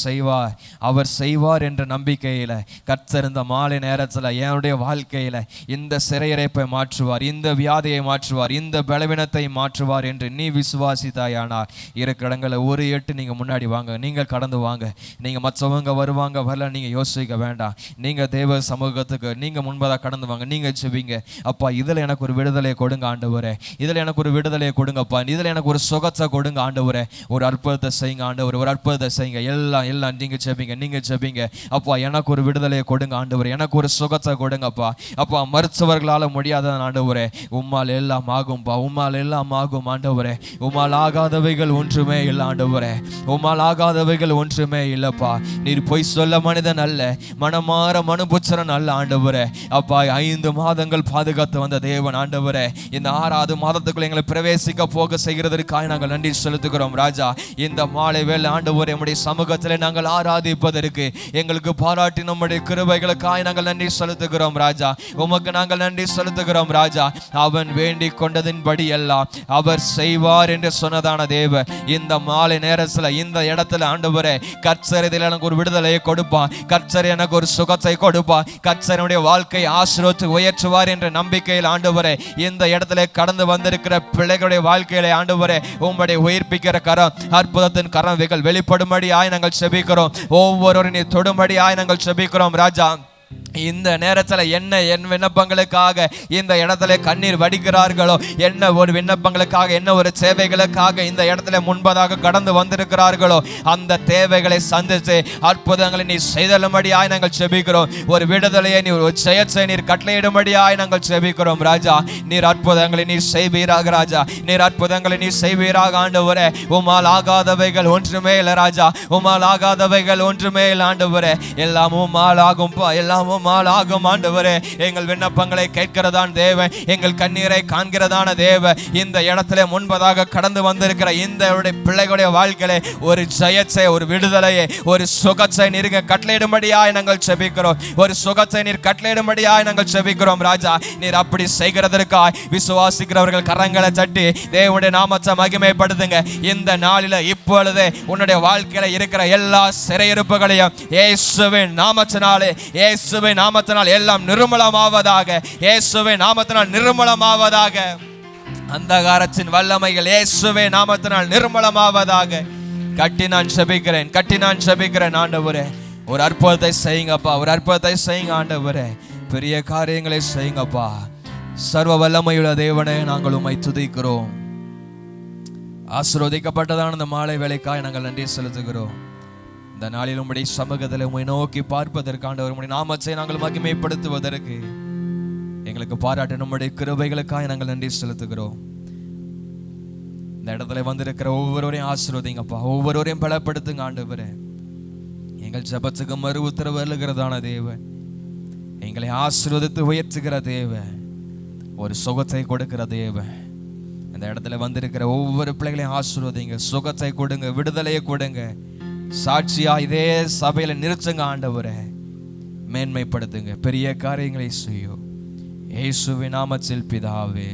Speaker 1: செய்வார் என்ற நம்பிக்கையில கர்த்தர் இந்த மாலை நேரத்தில் என்னுடைய வாழ்க்கையில இந்த சிறையடைப்பை மாற்றுவார், இந்த வியாதியை மாற்றுவார், இந்த பலவீனத்தை மாற்றுவார் என்று நீ விசுவாசித்தாயானால் இருக்கிற இடங்களை ஒரு எட்டு நீங்க முன்னாடி வாங்க, நீங்க கடந்து வாங்க. நீங்க மற்றவங்க வருவாங்க வரல நீங்க யோசிக்க வேண்டாம். நீங்க தேவ சமூகத்துக்கு நீங்க முன்பதாக கடந்து வாங்க, நீங்க ஜெபிங்க. அப்பா, இதில் எனக்கு ஒரு விடுதலை கொடுங்க ஆண்டவரே, இதில் எனக்கு ஒரு விடுதலையை கொடுங்கப்பா, இதில் எனக்கு ஒரு சுகத்தை கொடுங்க ஆண்டவரே, ஒரு அற்புதத்தை செய்யுங்க ஆண்டவரே, ஒரு அற்புதத்தை செய்யுங்க. எல்லாம் நீங்க ஜெபிங்க. அப்பா, எனக்கு ஒரு விடுதலையை கொடுங்க ஆண்டவரே, எனக்கு ஒரு சுகத்தை கொடுங்கப்பா. அப்பா, மருத்துவர்களால் முடியாத ஆண்டவரே, உம்மால் எல்லாம் ஆகும்பா, உம்மால் எல்லாம் ஆகும் ஆண்டவரே. உம்மால் ஆகாதவைகள் ஒன்றுமே இல்லை ஆண்டவரே, உம்மால் ஆகாதவைகள் ஒன்றுமே இல்லப்பா. நீர் பொய் சொல்ல மனிதன் அல்ல, மனமாற மனுபுச்சரன் அல்ல ஆண்டவரே. அப்பா, 5 மாதங்கள் பாதுகாத்து வந்த தேவன் ஆண்டவரே, இந்த 6வது மாதத்துக்குள்ள எங்களை பிரவேசிக்க போக செய்கிறதற்காக நாங்கள் நன்றி செலுத்துகிறோம் ராஜா. இந்த மாலை வேளை ஆண்டவரே நம்முடைய சமூகத்தில் நாங்கள் ஆராதிப்பதற்கு எங்களுக்கு பாராட்டி நம்முடைய கிருபைகளுக்காக நாங்கள் நன்றி செலுத்துகிறோம் ராஜா. உமக்கு நாங்கள் நன்றி செலுத்துகிறோம் ராஜா. அவன் வேண்டிக் கொண்டதின்படி எல்லாம் அவர் செய்வார் என்று சொன்னதான தேவ இந்த மாலை நேரத்தில் இந்த இடத்துல ஆண்டவரே கர்த்தர் இதில் எனக்கு ஒரு விடுதலையை கொடுப்பான், கர்த்தர் எனக்கு ஒரு சுகத்தை கொடுப்பான், கர்த்தருடைய வாழ்க்கை ஆசீர்வதித்து உயர்த்துவார் என்ற நம்பிக்கையில் ஆண்டவரே இந்த இடத்துல கடந்து வந்திருக்கிற பிள்ளைகளுடைய வாழ்க்கையில ஆண்டவரே உம்முடைய உயிர்ப்பிக்கிற கரம், அற்புதத்தின் கரம் வெளிப்படும்படியாய் நாங்கள் செபிக்கிறோம். ஒவ்வொருவரும் நீ தொடும்படியாய் நாங்கள் செபிக்கிறோம் ராஜா. இந்த நேரத்தில் என்ன என் விண்ணப்பங்களுக்காக இந்த இடத்துல கண்ணீர் வடிக்கிறார்களோ, என்ன ஒரு விண்ணப்பங்களுக்காக, என்ன ஒரு சேவைகளுக்காக இந்த இடத்துல முன்பதாக கடந்து வந்திருக்கிறார்களோ, அந்த தேவைகளை சந்தித்து அற்புதங்களை நீ செய்தலும்படியாய் நாங்கள் செபிக்கிறோம். ஒரு விடுதலையை நீ ஒரு ஜெயத்தை நீர் கட்டளையிடும்படியாய் நாங்கள் செபிக்கிறோம் ராஜா. நீர் அற்புதங்களை நீர் செய்வீராக ராஜா, நீர் அற்புதங்களை நீர் செய்வீராக ஆண்டவரே. உம்மால் ஆகாதவைகள் ஒன்றுமே இல்லை ராஜா, உம்மால் ஆகாதவைகள் ஒன்றுமே இல்லை ஆண்டவரே. எல்லாம் உம்மால் ஆகும்பா, எல்லாம் ஆகும் ஆண்டவரே. எங்கள் விண்ணப்பங்களை கேட்கிறதான் தேவ, எங்கள் கண்ணீரை காண்கிறதான தேவ இந்த இடத்துல முன்பதாக கடந்து வந்திருக்கிற இந்த பிள்ளைகளுடைய வாழ்க்கையில ஒரு ஜெயத்தை, ஒரு விடுதலையை, ஒரு சுகத்தை நீர் கட்டளையிடும்படியாய் நாங்கள் செபிக்கிறோம். ஒரு சுகத்தை நீர் கட்டளையிடும்படியாய் நாங்கள் செபிக்கிறோம் ராஜா. நீர் அப்படி செய்கிறதற்காய் விசுவாசிக்கிறவர்கள் கரங்களை தட்டி தேவனுடைய நாமத்தை மகிமைப்படுத்துங்க. இந்த நாளில இப்பொழுது உன்னுடைய வாழ்க்கையில இருக்கிற எல்லா சிறையிருப்புகளையும் இயேசுவின் நாமத்தினாலே, இயேசுவின் நாமத்தினால் எல்லாம் நிர்மலமாவதாக, இயேசுவின் நாமத்தினால் நிர்மலமாவதாக. அந்தகாரத்தின் வல்லமைகள் இயேசுவின் நாமத்தினால் நிர்மலமாவதாக. கட்டி நான் செபிக்கிறேன் ஆண்டவரே. ஒரு அற்புதத்தை செய்யுங்கப்பா, ஒரு அற்புதத்தை செய்யுங்க ஆண்டவரே. பெரிய காரியங்களை செய்யுங்கப்பா. சர்வ வல்லமையுள்ள தேவனே, நாங்கள் உம்மை துதிக்கிறோம். ஆசீர்வதிக்கப்பட்டதான இந்த மாலை வேளைக்காய் நாங்கள் நன்றி செலுத்துகிறோம். இந்த நாளில் உம்முடைய சமூகத்தில் உம்மை நோக்கி பார்ப்பதற்கான உம்முடைய நாமத்தை நாங்கள் மகிமைப்படுத்துவதற்கு எங்களுக்கு பாராட்ட நம்முடைய கிருபைகளுக்காக நாங்கள் நன்றி செலுத்துகிறோம். இந்த இடத்துல வந்திருக்கிற ஒவ்வொருவரையும் ஆசீர்வதிங்கப்பா, ஒவ்வொருவரையும் பலப்படுத்துங்க ஆண்டவரே. எங்கள் ஜெபத்துக்கு மறு உத்தரவு அருளுகிறதான தேவன், எங்களை ஆசீர்வதித்து உயர்த்துகிற தேவன், ஒரு சுகத்தை கொடுக்கிற தேவன். இந்த இடத்துல வந்திருக்கிற ஒவ்வொரு பிள்ளைகளையும் ஆசீர்வதிங்க, சுகத்தை கொடுங்க, விடுதலையை கொடுங்க. சாட்சியா இதே சபையில நிறுத்துங்க ஆண்டவரே. மேன்மைப்படுத்துங்க, பெரிய காரியங்களை செய்யும். இயேசுவின் நாமத்தில் பிதாவே.